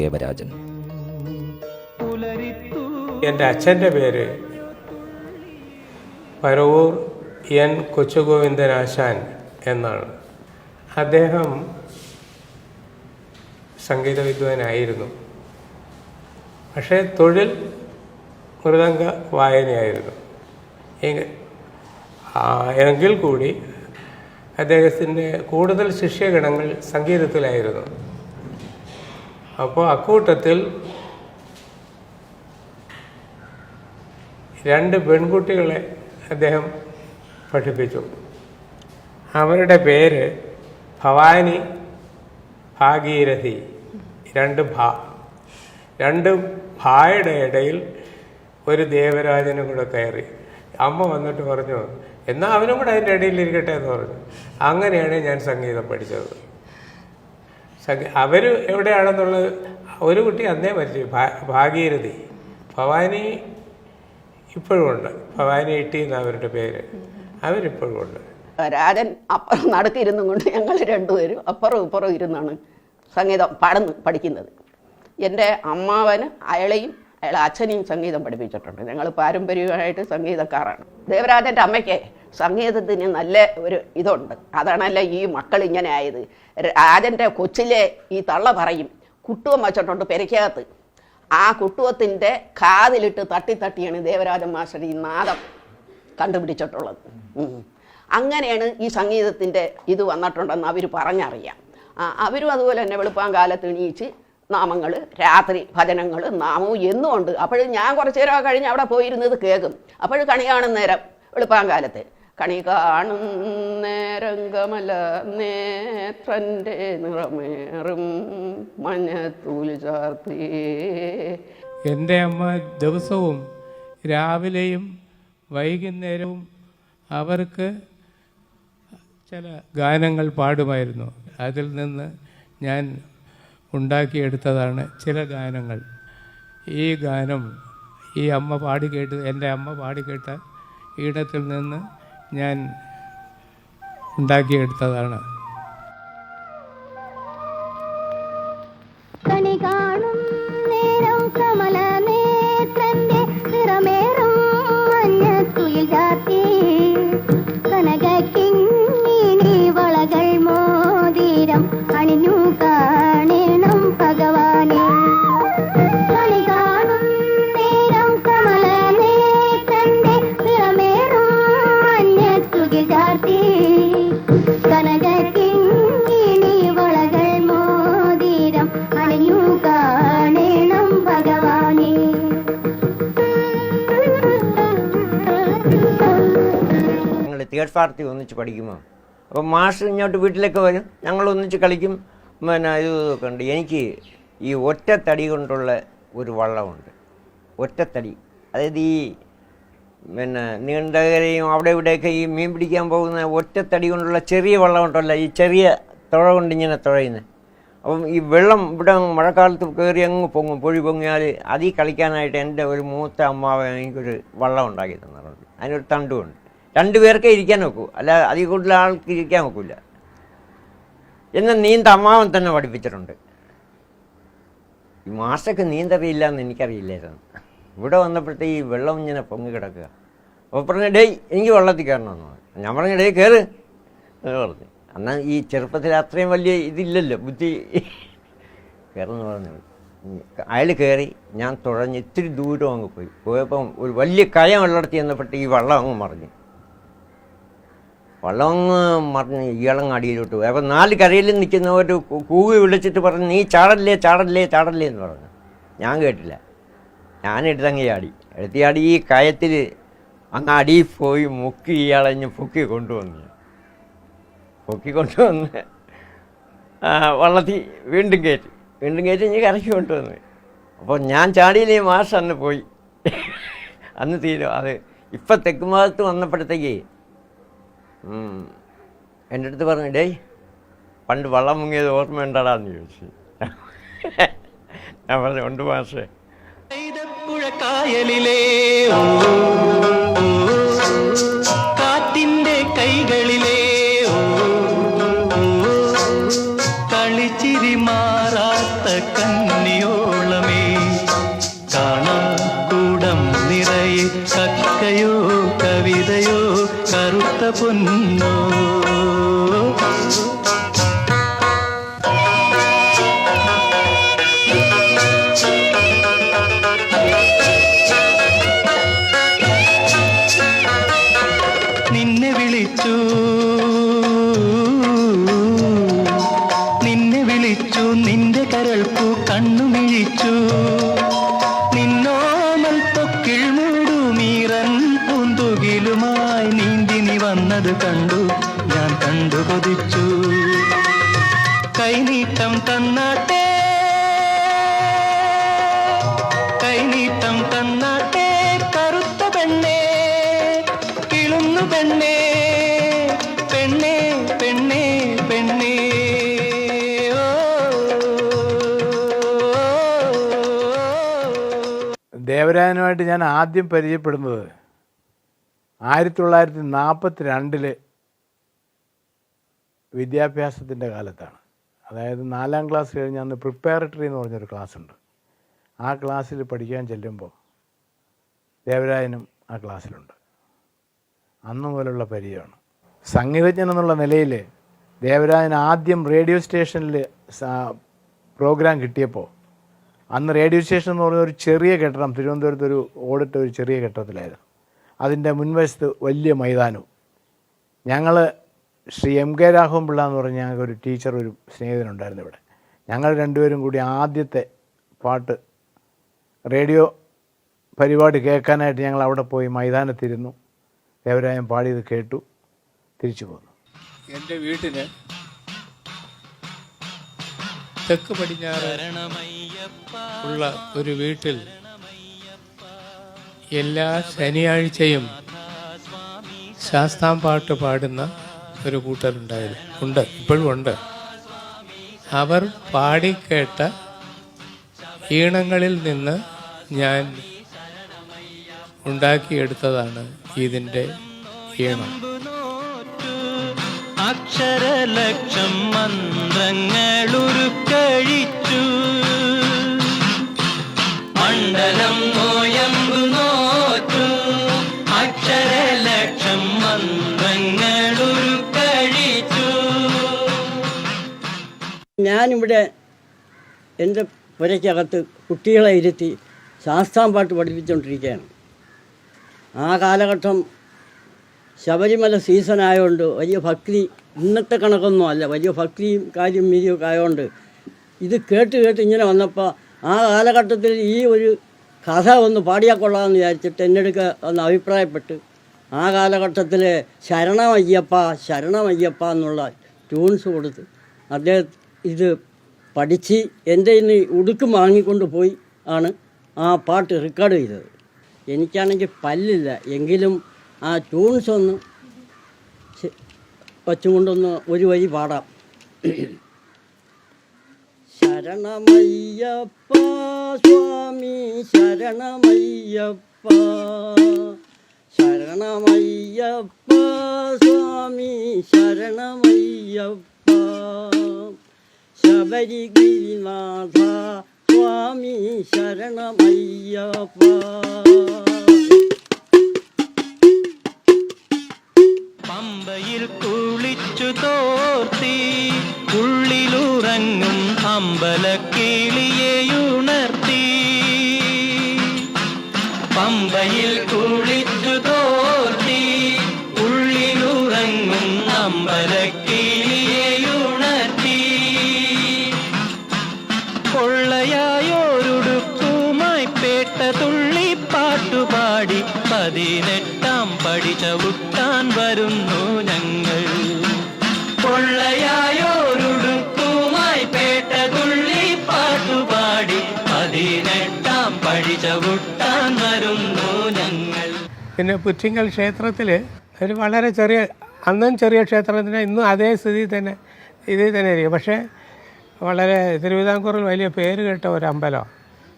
ദേവരാജൻ. എൻ്റെ അച്ഛൻ്റെ പേര് പരവൂർ എൻ കൊച്ചുഗോവിന്ദനാശാൻ എന്നാണ്. അദ്ദേഹം സംഗീത വിദ്വാനായിരുന്നു. പക്ഷേ തൊഴിൽ മൃദംഗ വായനയായിരുന്നു. എങ്കിൽ കൂടി അദ്ദേഹത്തിൻ്റെ കൂടുതൽ ശിഷ്യഗണങ്ങൾ സംഗീതത്തിലായിരുന്നു. അപ്പോൾ അക്കൂട്ടത്തിൽ 2 പെൺകുട്ടികളെ അദ്ദേഹം പഠിപ്പിച്ചു. അവരുടെ പേര് ഭവാനി, ഭാഗീരഥി. 2 ഭായുടെ ഇടയിൽ ഒരു ദേവരാജനും കൂടെ കയറി. അമ്മ വന്നിട്ട് പറഞ്ഞു, എന്നാൽ അവനും കൂടെ അതിൻ്റെ ഇടയിൽ ഇരിക്കട്ടെ എന്ന് പറഞ്ഞു. അങ്ങനെയാണ് ഞാൻ സംഗീതം പഠിച്ചത്. അവർ എവിടെയാണെന്നുള്ളത് ഒരു കുട്ടി അന്നേ മരിച്ചു, ഭാഗീരഥി. ഭവാനി ഇപ്പോഴും ഉണ്ട്, ഭവാനി ഇട്ടി എന്ന അവരുടെ പേര്. അവരിപ്പോഴും ഉണ്ട്. രാജൻ അപ്പുറം നടുക്കിരുന്നും കൊണ്ട് ഞങ്ങൾ രണ്ടുപേരും അപ്പുറം ഇപ്പുറം ഇരുന്നാണ് സംഗീതം പഠിക്കുന്നത്. എൻ്റെ അമ്മാവന് അയാളെയും അയാളെ അച്ഛനെയും സംഗീതം പഠിപ്പിച്ചിട്ടുണ്ട്. ഞങ്ങൾ പാരമ്പര്യമായിട്ട് സംഗീതക്കാരാണ്. ദേവരാജൻ്റെ അമ്മയ്ക്ക് സംഗീതത്തിന് നല്ല ഒരു ഇതുണ്ട്. അതാണല്ല ഈ മക്കൾ ഇങ്ങനെ ആയത്. രാജൻ്റെ കൊച്ചിലെ ഈ തള്ള പറയും, കുട്ടുവം വച്ചിട്ടുണ്ട് പെരയ്ക്കകത്ത്. ആ കുട്ടുവത്തിൻ്റെ കാതിലിട്ട് തട്ടിയാണ് ദേവരാജൻ മാസ്റ്റർ ഈ നാദം കണ്ടുപിടിച്ചിട്ടുള്ളത്. അങ്ങനെയാണ് ഈ സംഗീതത്തിൻ്റെ ഇത് വന്നിട്ടുണ്ടെന്ന് അവർ പറഞ്ഞറിയാം. അവരും അതുപോലെ തന്നെ വെളുപ്പാങ്കാലത്ത് എണീച്ച് നാമങ്ങൾ, രാത്രി ഭജനങ്ങൾ, നാമവും എന്നും ഉണ്ട്. അപ്പോഴും ഞാൻ കുറച്ച് നേരം കഴിഞ്ഞ് അവിടെ പോയിരുന്നത് കേൾക്കും. അപ്പോഴും കണി കാണുന്ന നേരം വെളുപ്പാങ്കാലത്ത് കണി കാണും നേരം കമല നേത്രൻ്റെ നിറമേറും മഞ്ഞത്തൂല് ചാർത്തി. എൻ്റെ അമ്മ ദിവസവും രാവിലെയും വൈകുന്നേരവും അവർക്ക് ചില ഗാനങ്ങൾ പാടുമായിരുന്നു. അതിൽ നിന്ന് ഞാൻ ഉണ്ടാക്കിയെടുത്തതാണ് ചില ഗാനങ്ങൾ. ഈ ഗാനം എൻ്റെ അമ്മ പാടിക്കേട്ട ഈണത്തിൽ നിന്ന് ഞാൻ ഉണ്ടാക്കിയെടുത്തതാണ്. തേർഡ് പാർട്ടി ഒന്നിച്ച് പഠിക്കുമ്പോൾ അപ്പോൾ മാസ്റ്റർ ഇങ്ങോട്ട് വീട്ടിലേക്ക് വരും, ഞങ്ങൾ ഒന്നിച്ച് കളിക്കും. പിന്നെ ഇതൊക്കെ ഉണ്ട്. എനിക്ക് ഈ ഒറ്റത്തടി കൊണ്ടുള്ള ഒരു വള്ളമുണ്ട്. ഒറ്റത്തടി, അതായത് ഈ നീണ്ടകരയും അവിടെ ഇവിടെയൊക്കെ ഈ മീൻ പിടിക്കാൻ പോകുന്ന ഒറ്റത്തടി കൊണ്ടുള്ള ചെറിയ വള്ളം ഉണ്ടല്ലോ, ഈ ചെറിയ തുഴ കൊണ്ട് ഇങ്ങനെ തുഴയുന്നത്. അപ്പം ഈ വെള്ളം ഇവിടെ മഴക്കാലത്ത് കയറി അങ്ങ് പൊങ്ങും. പൊഴി പൊങ്ങിയാൽ അതിൽ കളിക്കാനായിട്ട് എൻ്റെ ഒരു മൂത്ത അമ്മാവൻ എനിക്കൊരു വള്ളം ഉണ്ടാക്കി തന്നിട്ടുണ്ട്. അതിനൊരു തണ്ടുമുണ്ട്. 2 പേർക്കേ ഇരിക്കാൻ നോക്കൂ, അല്ല അതിൽ കൂടുതൽ ആൾക്ക് ഇരിക്കാൻ നോക്കില്ല. എന്നെ അമ്മാവൻ തന്നെ പഠിപ്പിച്ചിട്ടുണ്ട്. ഈ മാസ്റ്റർക്ക് നീന്തറിയില്ല എന്ന് എനിക്കറിയില്ലായിരുന്നു. ഇവിടെ വന്നപ്പോഴത്തേക്ക് ഈ വെള്ളം ഇങ്ങനെ പൊങ്ങി കിടക്കുക. അപ്പോൾ പറഞ്ഞു, ഡേയ് എനിക്ക് വെള്ളത്തിൽ കയറണമെന്ന് പറഞ്ഞു. ഞാൻ പറഞ്ഞു, ഡേയ് കയറ് എന്ന് പറഞ്ഞു. എന്നാൽ ഈ ചെറുപ്പത്തിൽ അത്രയും വലിയ ഇതില്ലല്ലോ, ബുദ്ധി. കയറെന്ന് പറഞ്ഞു. അയാൾ കയറി, ഞാൻ തുഴഞ്ഞ് ഇത്തിരി ദൂരം അങ്ങ് പോയപ്പം ഒരു വലിയ കയം വെള്ളത്തിൽ ചെന്നപ്പോഴത്തെ ഈ വെള്ളം അങ്ങ് മറിഞ്ഞു. വെള്ളം അങ്ങ് മറിഞ്ഞ് ഇയാളങ്ങ് അടിയിലോട്ട് പോയി. അപ്പം 4 കരയിൽ നിൽക്കുന്നവർ കൂവി വിളിച്ചിട്ട് പറഞ്ഞു, നീ ചാടല്ലേ ചാടല്ലേ ചാടല്ലേ എന്ന് പറഞ്ഞു. ഞാൻ കേട്ടില്ല. ഞാനെടുത്തങ്ങ് ചാടി ഈ കയത്തിൽ അങ്ങ് അടിയിൽ പോയി മുക്കി ഇയാളഞ്ഞ് പൊക്കി കൊണ്ടുവന്ന് വള്ളത്തിൽ വീണ്ടും കയറ്റി ഇനി കരയ്ക്ക് കൊണ്ടുവന്ന്. അപ്പോൾ ഞാൻ ചാടിയില്ലേ മാഷ് അന്ന് പോയി. അന്ന് തീരും. അത് ഇപ്പം തെക്കുംഭാഗത്ത് വന്നപ്പോഴത്തേക്ക് എൻ്റെ അടുത്ത് പറഞ്ഞു, ഡേയ് പണ്ട് വള്ളം മുങ്ങിയത് ഓർമ്മയുണ്ടാടാന്ന് ചോദിച്ചു. ഞാൻ പറഞ്ഞു, ഉണ്ട് മാഷേ. കായലിലെ കാറ്റിൻ്റെ കൈകളിലെ കളിച്ചിരി മാറാത്ത കണ്ണിയോ കണ്ണുമിഴിച്ചു. നിന്നോമൽ തൊക്കിൾ മൂടുമീറൻ പൂന്തുകിലുമായി നീന്തി നീ വന്നത് കണ്ടു, ഞാൻ കണ്ടു കൊതിച്ചു. കൈനീട്ടം തന്നാട്ടെ, കൈനീട്ടം തന്നാട്ടെ കറുത്ത പെണ്ണേ, കിളുന്നു പെണ്ണേ, പെണ്ണേ പെണ്ണേ പെണ്ണേ. ദേവരാജനുമായിട്ട് ഞാൻ ആദ്യം പരിചയപ്പെടുന്നത് 1942 വിദ്യാഭ്യാസത്തിൻ്റെ കാലത്താണ്. അതായത് 4ാം ക്ലാസ് കഴിഞ്ഞ് അന്ന് പ്രിപ്പയറട്ടറി എന്ന് പറഞ്ഞൊരു ക്ലാസ്സുണ്ട്. ആ ക്ലാസ്സിൽ പഠിക്കാൻ ചെല്ലുമ്പോൾ ദേവരാജനും ആ ക്ലാസ്സിലുണ്ട്. അന്ന് മുതലുള്ള പരിചയമാണ്. സംഗീതജ്ഞൻ എന്നുള്ള നിലയിൽ ദേവരാജൻ ആദ്യം റേഡിയോ സ്റ്റേഷനിൽ പ്രോഗ്രാം കിട്ടിയപ്പോൾ, അന്ന് റേഡിയോ സ്റ്റേഷൻ എന്ന് പറഞ്ഞ ഒരു ചെറിയ കെട്ടിടം, തിരുവനന്തപുരത്ത് ഒരു ഓടിട്ട ഒരു ചെറിയ കെട്ടിടത്തിലായിരുന്നു. അതിൻ്റെ മുൻവശത്ത് വലിയ മൈതാനവും. ഞങ്ങൾ ശ്രീ MK രാഘവൻപിള്ള എന്ന് പറഞ്ഞ ഞങ്ങൾക്കൊരു ടീച്ചർ, ഒരു സ്നേഹിതനുണ്ടായിരുന്നു ഇവിടെ. ഞങ്ങൾ രണ്ടുപേരും കൂടി ആദ്യത്തെ പാട്ട് റേഡിയോ പരിപാടി കേൾക്കാനായിട്ട് ഞങ്ങൾ അവിടെ പോയി മൈതാനത്തിരുന്നു. ദേവരാജൻ പാടിയത് കേട്ടു, തിരിച്ചു പോന്നു. എൻ്റെ വീട്ടിന് തെക്ക് പടിഞ്ഞാറ് ഉള്ള ഒരു വീട്ടിൽ എല്ലാ ശനിയാഴ്ചയും ശാസ്താംപാട്ട് പാടുന്ന ഒരു കൂട്ടരുണ്ട്, ഇപ്പോഴും ഉണ്ട്. അവർ പാടിക്കേട്ട ഈണങ്ങളിൽ നിന്ന് ഞാൻ ഉണ്ടാക്കിയെടുത്തതാണ് ഇതിൻ്റെ ഈണം. അക്ഷരലക്ഷം മന്ത്രങ്ങളുരുക്കഴിച്ചു, മണ്ഡലം നോയമ്പു നോറ്റു. അക്ഷരലക്ഷം മന്ത്രങ്ങളുരുക്കഴിച്ചു. ഞാനിവിടെ എൻ്റെ പുരയ്ക്കകത്ത് കുട്ടികളെ ഇരുത്തി ശാസ്താംപാട്ട് പഠിപ്പിച്ചുകൊണ്ടിരിക്കുകയാണ്. ആ കാലഘട്ടം ശബരിമല സീസണായതുകൊണ്ട് വലിയ ഭക്തി, ഇന്നത്തെ കണക്കൊന്നും അല്ല, വലിയ ഭക്തിയും കാര്യം മീതിയൊക്കെ ആയതുകൊണ്ട് ഇത് കേട്ട് ഇങ്ങനെ വന്നപ്പോൾ ആ കാലഘട്ടത്തിൽ ഈ ഒരു കഥ ഒന്ന് പാടിയാൽ കൊള്ളാമെന്ന് വിചാരിച്ചിട്ട് എന്നെടുക്ക ഒന്ന് അഭിപ്രായപ്പെട്ട് ആ കാലഘട്ടത്തിൽ ശരണമയ്യപ്പ എന്നുള്ള ട്യൂൺസ് കൊടുത്ത് അദ്ദേഹം ഇത് പഠിച്ച് എൻ്റെ ഇന്ന് ഉടുക്ക് വാങ്ങിക്കൊണ്ട് പോയി ആണ് ആ പാട്ട് റെക്കോർഡ് ചെയ്തത്. എനിക്കാണെങ്കിൽ പല്ലില്ല, എങ്കിലും ആ ട്യൂൺസ് ഒന്ന് വച്ചുകൊണ്ടൊന്ന് ഒരു വരി പാടാം. ശരണമയ്യപ്പ സ്വാമി ശരണമയ്യപ്പ, ശരണമയ്യപ്പ സ്വാമി ശരണമയ്യപ്പ, ശബരിഗിരിനാഥ സ്വാമി ശരണമയ്യപ്പ. പമ്പയിൽ കുളിച്ചു തോർത്തി ഉള്ളിലുറങ്ങും അമ്പലക്കിളിയെയുണർത്തി. പമ്പയിൽ കുളിച്ചു തോർത്തി ഉള്ളിലുറങ്ങും അമ്പലക്കിളിയെയുണർത്തി. കൊള്ളയായോരുടുക്കുമായി പേട്ട തുള്ളി പാട്ടുപാടി 18ാം പടി ചവിട്ടാൻ വരുന്നു ഞങ്ങൾ. കൊള്ളയായോരുടുക്കുമായി പേട്ട തുള്ളി പാട്ടുപാടി 18ാം പടി ചവിട്ടാൻ വരുന്നു ഞങ്ങൾ. പിന്നെ പുറ്റിങ്ങൽ ക്ഷേത്രത്തിൽ ഒരു വളരെ ചെറിയ, അന്നും ചെറിയ ക്ഷേത്രത്തിന് ഇന്നും അതേ സ്ഥിതി തന്നെ, ഇതിൽ തന്നെ ഇരിക്കും. പക്ഷേ വളരെ തിരുവിതാംകൂറിൽ വലിയ പേര് കേട്ട ഒരു അമ്പലം.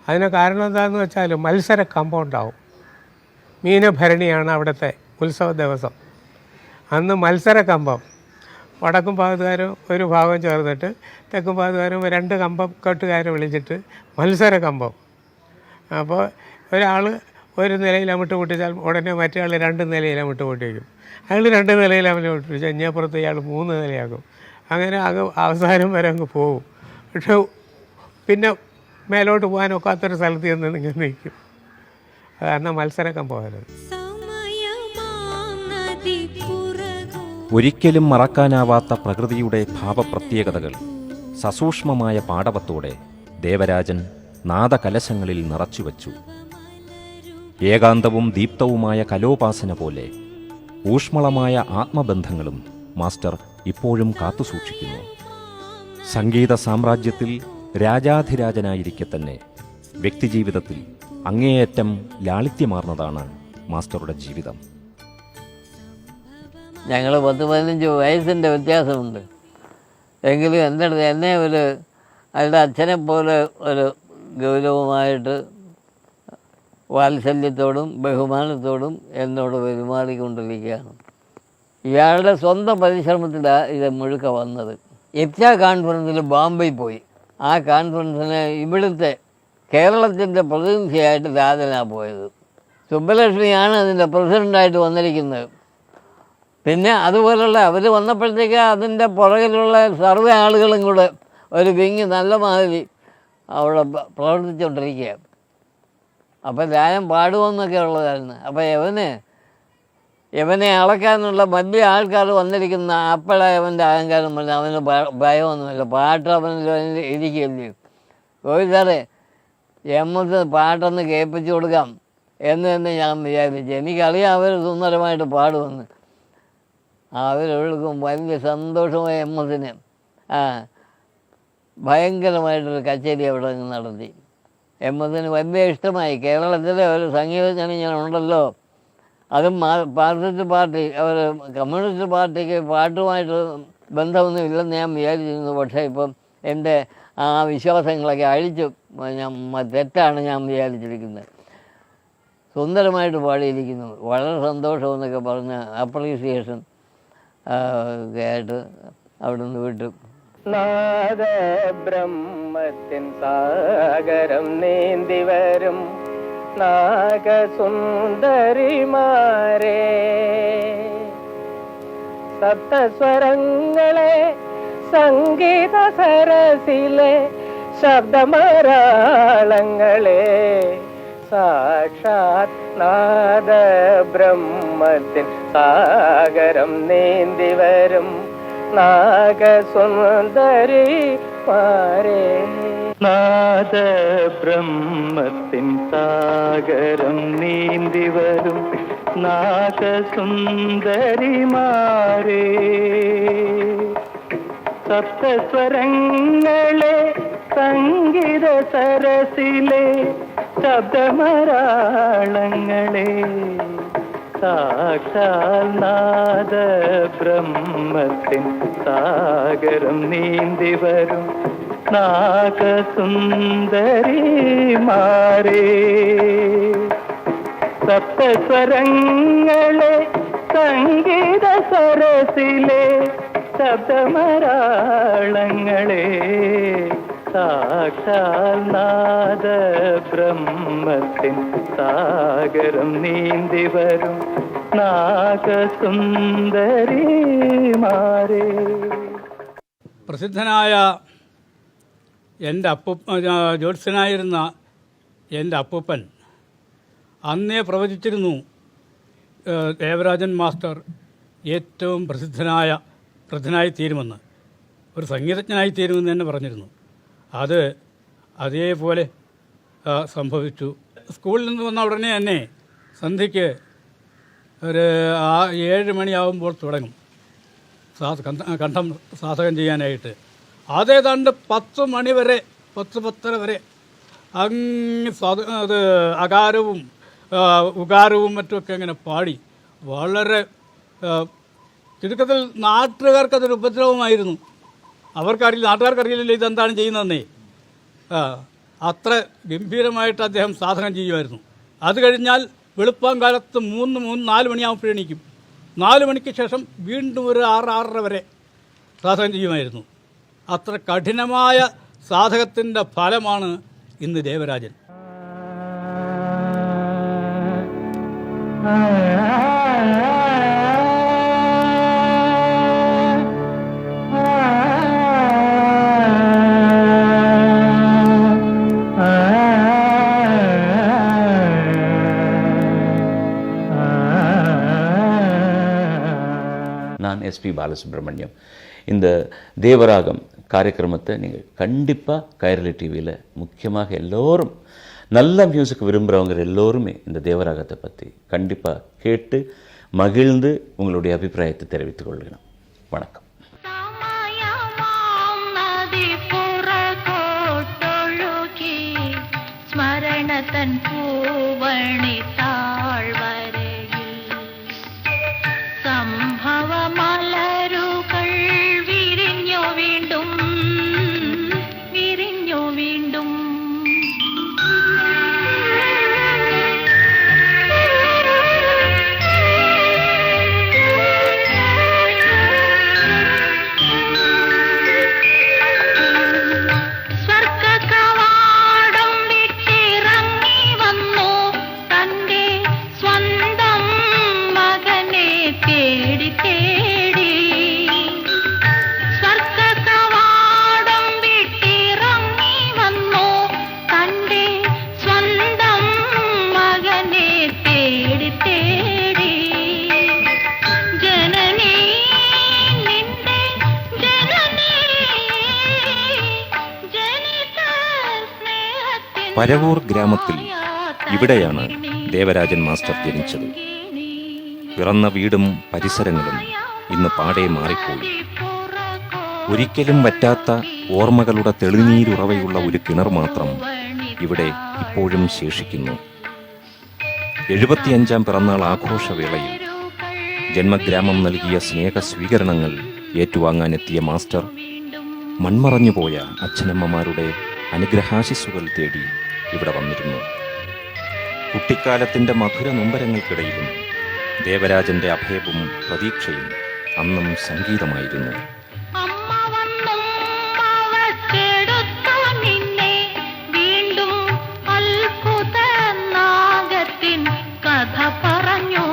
അതിന് കാരണം എന്താണെന്ന് വെച്ചാൽ മത്സര കമ്പൗണ്ടാവും. മീനഭരണിയാണ് അവിടുത്തെ ഉത്സവ ദിവസം. അന്ന് മത്സര കമ്പം, വടക്കും ഭാഗത്തുകാരും ഒരു ഭാഗം ചേർന്നിട്ട് തെക്കും ഭാഗത്തുകാരും 2 കമ്പക്കെട്ടുകാരെ വിളിച്ചിട്ട് മത്സര കമ്പം. അപ്പോൾ ഒരാൾ ഒരു നിലയിൽ അമിട്ട് പൊട്ടിച്ചാൽ ഉടനെ മറ്റേ ആൾ 2 നിലയിൽ അമിട്ട് പൊട്ടിക്കും. അയാൾ 2 നിലയിൽ അമിട്ട് പൊട്ടിച്ചാൽ ഇഞ്ഞപ്പുറത്ത് ഇയാൾ 3 നിലയാക്കും. അങ്ങനെ അവസാനം വരെ അങ്ങ് പോകും. പക്ഷെ പിന്നെ മേലോട്ട് പോകാൻ ഒക്കാത്തൊരു സ്ഥലത്ത് ചെന്ന് നിങ്ങൾ നിൽക്കും. കാരണം മത്സരക്കം പോകരുത്. ഒരിക്കലും മറക്കാനാവാത്ത പ്രകൃതിയുടെ ഭാവപ്രത്യേകതകൾ സസൂക്ഷ്മമായ പാടവത്തോടെ ദേവരാജൻ നാദകലശങ്ങളിൽ നിറച്ചുവച്ചു. ഏകാന്തവും ദീപ്തവുമായ കലോപാസന പോലെ ഊഷ്മളമായ ആത്മബന്ധങ്ങളും മാസ്റ്റർ ഇപ്പോഴും കാത്തുസൂക്ഷിക്കുന്നു. സംഗീത സാമ്രാജ്യത്തിൽ രാജാധിരാജനായിരിക്കെ തന്നെ വ്യക്തിജീവിതത്തിൽ അങ്ങേയറ്റം ലാളിത്യമാർന്നതാണ് മാസ്റ്ററുടെ ജീവിതം. ഞങ്ങൾ 10-15 വയസ്സിൻ്റെ വ്യത്യാസമുണ്ട്. എങ്കിലും എൻ്റെ അടുത്ത് എന്നെ അവരുടെ അച്ഛനെ പോലെ ഒരു ഗൗരവമായിട്ട് വാത്സല്യത്തോടും ബഹുമാനത്തോടും എന്നോട് പെരുമാറിക്കൊണ്ടിരിക്കുകയാണ്. ഇയാളുടെ സ്വന്തം പരിശ്രമത്തിലാണ് ഇത് മുഴുക്ക വന്നത്. ഇഫ്ത കോൺഫറൻസിൽ ബോംബെയിൽ പോയി. ആ കോൺഫറൻസിന് ഇവിടുത്തെ കേരളത്തിൻ്റെ പ്രതിനിധിയായിട്ട് രാജനാണ് പോയത്. സുബ്ബലക്ഷ്മിയാണ് അതിൻ്റെ പ്രസിഡൻ്റായിട്ട് വന്നിരിക്കുന്നത്. പിന്നെ അതുപോലുള്ള അവർ വന്നപ്പോഴത്തേക്ക് അതിൻ്റെ പുറകിലുള്ള സർവ്വ ആളുകളും കൂടെ ഒരു വിങ് നല്ല മാതിരി അവിടെ പ്രവർത്തിച്ചുകൊണ്ടിരിക്കുകയാണ്. അപ്പം രാജൻ പാടുമെന്നൊക്കെ ഉള്ളതായിരുന്നു. അപ്പം ഇവനെ അളക്കാനുള്ള വലിയ ആൾക്കാർ വന്നിരിക്കുന്ന അപ്പോഴാണ് അവൻ്റെ അഹങ്കാരം പറഞ്ഞാൽ അവന് ഭയമൊന്നുമില്ല. പാട്ട് അവനിൽ ഇരിക്കുകയല്ലേ. സാറേ എമ്മത്ത് പാട്ടൊന്ന് കേൾപ്പിച്ചു കൊടുക്കാം എന്ന് തന്നെ ഞാൻ വിചാരിച്ചു. എനിക്കറിയാം അവർ സുന്ദരമായിട്ട് പാടുമെന്ന്. അവരൊഴുക്കും വലിയ സന്തോഷമായ എമ്മത്തിന് ഭയങ്കരമായിട്ടൊരു കച്ചേരി അവിടെ നടത്തി. എമ്മത്തിന് വലിയ ഇഷ്ടമായി. കേരളത്തിലെ ഒരു സംഗീതജ്ഞൻ ഇങ്ങനെ ഉണ്ടല്ലോ, അതും മാർക്സിസ്റ്റ് പാർട്ടി, അവർ കമ്മ്യൂണിസ്റ്റ് പാർട്ടിക്ക് പാട്ടുമായിട്ട് ബന്ധമൊന്നും ഇല്ലെന്ന് ഞാൻ വിചാരിച്ചിരുന്നു. പക്ഷേ ഇപ്പം എൻ്റെ ആ വിശ്വാസങ്ങളൊക്കെ അഴിച്ചു തെറ്റാണ് ഞാൻ വിചാരിച്ചിരിക്കുന്നത്. സുന്ദരമായിട്ട് പാടിയിരിക്കുന്നു. വളരെ സന്തോഷമെന്നൊക്കെ പറഞ്ഞ് അപ്രീസിയേഷൻ കേട്ട് അവിടെ നിന്ന് വിട്ടു. നാദബ്രഹ്മത്തിൻ സാഗരം നീന്തി വരും നാഗസുന്ദരിമാരേ, സപ്തസ്വരങ്ങളെ സംഗീത സരസിലെ ശബ്ദമരാളങ്ങളെ, സാക്ഷാത് നാദബ്രഹ്മത്തിൻ സാഗരം നീന്തി വരും നാഗസുന്ദരിമാരേ. നാദബ്രഹ്മത്തിൻ സാഗരം നീന്തി വരും നാഗസുന്ദരിമാരേ, സപ്തസ്വരങ്ങളെ സംഗീത സരസിലെ ശബ്ദമരാളങ്ങളെ, സാക്ഷാൽ നാദബ്രഹ്മത്തിൻ സാഗരം നീന്തി വരും നാഗസുന്ദരിമാരേ, സപ്തസ്വരങ്ങളെ സംഗീത സരസിലെ ശബ്ദമരാളങ്ങളെ, സാക്ഷാൽ നാദബ്രഹ്മത്തിൻ സാഗരം നീന്തി വരും നാഗസുന്ദരിമാരേ. പ്രസിദ്ധനായ എൻ്റെ ജ്യോത്സ്യനായിരുന്ന എൻ്റെ അപ്പൂപ്പൻ അന്നേ പ്രവചിച്ചിരുന്നു ദേവരാജൻ മാസ്റ്റർ ഏറ്റവും പ്രസിദ്ധനായി തീരുമെന്ന്, ഒരു സംഗീതജ്ഞനായി തീരുമെന്ന് തന്നെ പറഞ്ഞിരുന്നു. അത് അതേപോലെ സംഭവിച്ചു. സ്കൂളിൽ നിന്ന് വന്ന ഉടനെ തന്നെ സന്ധ്യയ്ക്ക് ഒരു 7 മണിയാകുമ്പോൾ തുടങ്ങും കണ്ഠം സാധകം ചെയ്യാനായിട്ട്. അതേതാണ്ട് 10 മണി വരെ 10-10:30 വരെ അങ്ങ് അത് അകാരവും ഉകാരവും മറ്റുമൊക്കെ അങ്ങനെ പാടി വളരെ ചുരുക്കത്തിൽ നാട്ടുകാർക്കതൊരു ഉപദ്രവമായിരുന്നു. നാട്ടുകാർക്കറിയില്ലല്ലോ ഇതെന്താണ് ചെയ്യുന്നതെന്നേ. അത്ര ഗംഭീരമായിട്ട് അദ്ദേഹം സാധനം ചെയ്യുമായിരുന്നു. അത് കഴിഞ്ഞാൽ വെളുപ്പാങ്കാലത്ത് 3-4 മണിയാകുമ്പോൾ എണീക്കും. 4 മണിക്ക് ശേഷം വീണ്ടും ഒരു 6-6:30 വരെ സാധകം ചെയ്യുമായിരുന്നു. അത്ര കഠിനമായ സാധകത്തിൻ്റെ ഫലമാണ് ഇന്ന് ദേവരാജൻ. நான் எஸ்பி பாலசுப்ரமணியம். இந்த தேவராகம் காரியக்கிரமத்தை நீங்கள் கண்டிப்பாக கைரளி டிவியில் முக்கியமாக எல்லோரும் நல்ல மியூசிக் விரும்புகிறவங்க எல்லோருமே இந்த தேவராகத்தை பற்றி கண்டிப்பாக கேட்டு மகிழ்ந்து உங்களுடைய அபிப்பிராயத்தை தெரிவித்துக் கொள்கிறோம். வணக்கம். സ്മരണതൻ പൂവണി താഴ്വരയിൽ സംഭവ മലരുകൾ വിരിഞ്ഞു വീണ്ടും വിരിഞ്ഞു വീണ്ടും പരവൂർ ഗ്രാമത്തിൽ ഇവിടെയാണ് ദേവരാജൻ മാസ്റ്റർ ജനിച്ചത്. പിറന്ന വീടും പരിസരങ്ങളും ഇന്ന് പാടെ മാറിപ്പോയി. ഒരിക്കലും വറ്റാത്ത ഓർമ്മകളുടെ തെളിനീരുറവയുള്ള ഒരു കിണർ മാത്രം ഇവിടെ ഇപ്പോഴും ശേഷിക്കുന്നു. 75-ാം പിറന്നാൾ ആഘോഷവേളയിൽ ജന്മഗ്രാമം നൽകിയ സ്നേഹ സ്വീകരണങ്ങൾ ഏറ്റുവാങ്ങാനെത്തിയ മാസ്റ്റർ മൺമറഞ്ഞുപോയ അച്ഛനമ്മമാരുടെ അനുഗ്രഹാശിസ്സുകൾ തേടി ഇവിടെ വന്നിരുന്നു. കുട്ടിക്കാലത്തിൻ്റെ മധുര നൊമ്പരങ്ങൾക്കിടയിലും ദേവരാജന്റെ അഭയവും പ്രതീക്ഷയും അന്നും സംഗീതമായിരുന്നു. കഥ പറഞ്ഞു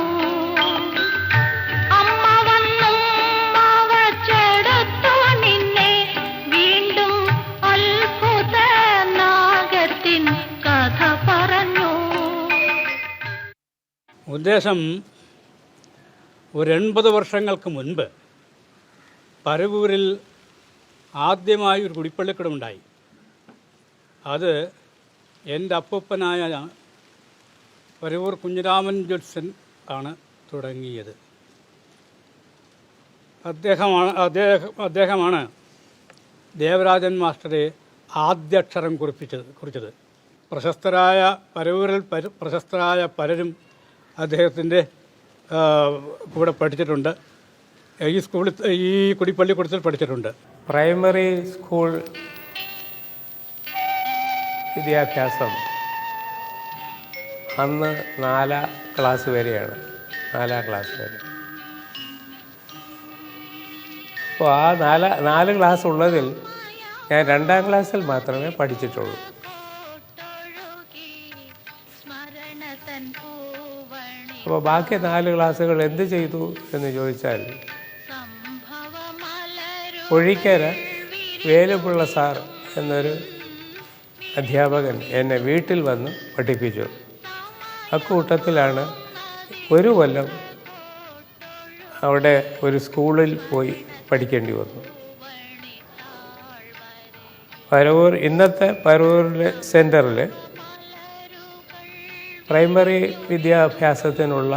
ഉദ്ദേശം ഒരു 80 വർഷങ്ങൾക്ക് മുൻപ് പരവൂരിൽ ആദ്യമായി ഒരു കുടിപ്പള്ളിക്കൂടമുണ്ടായി. അത് എൻ്റെ അപ്പൂപ്പനായ പരവൂർ കുഞ്ഞിരാമൻ ജോത്സൻ ആണ് തുടങ്ങിയത്. അദ്ദേഹമാണ് ദേവരാജൻ മാസ്റ്ററെ ആദ്യാക്ഷരം കുറിച്ചത്. പ്രശസ്തരായ പലരും അദ്ദേഹത്തിൻ്റെ കൂടെ പഠിച്ചിട്ടുണ്ട്. ഈ കുടിപ്പള്ളിക്കൂടത്തിൽ പഠിച്ചിട്ടുണ്ട്. പ്രൈമറി സ്കൂൾ വിദ്യാഭ്യാസം അന്ന് 4ാം ക്ലാസ് വരെയാണ്. 4ാം ക്ലാസ് വരെ. അപ്പോൾ ആ 4 ക്ലാസ് ഉള്ളതിൽ ഞാൻ 2ാം ക്ലാസ്സിൽ മാത്രമേ പഠിച്ചിട്ടുള്ളൂ. അപ്പോൾ ബാക്കി 4 ക്ലാസ്സുകൾ എന്ത് ചെയ്തു എന്ന് ചോദിച്ചാൽ, ഒഴിക്കര വേലുപിള്ള സാർ എന്നൊരു അധ്യാപകൻ എന്നെ വീട്ടിൽ വന്ന് പഠിപ്പിച്ചു. അക്കൂട്ടത്തിലാണ് ഒരു കൊല്ലം അവിടെ ഒരു സ്കൂളിൽ പോയി പഠിക്കേണ്ടി വന്നു. പരവൂർ, ഇന്നത്തെ പരവൂരിലെ സെൻറ്ററിൽ പ്രൈമറി വിദ്യാഭ്യാസത്തിനുള്ള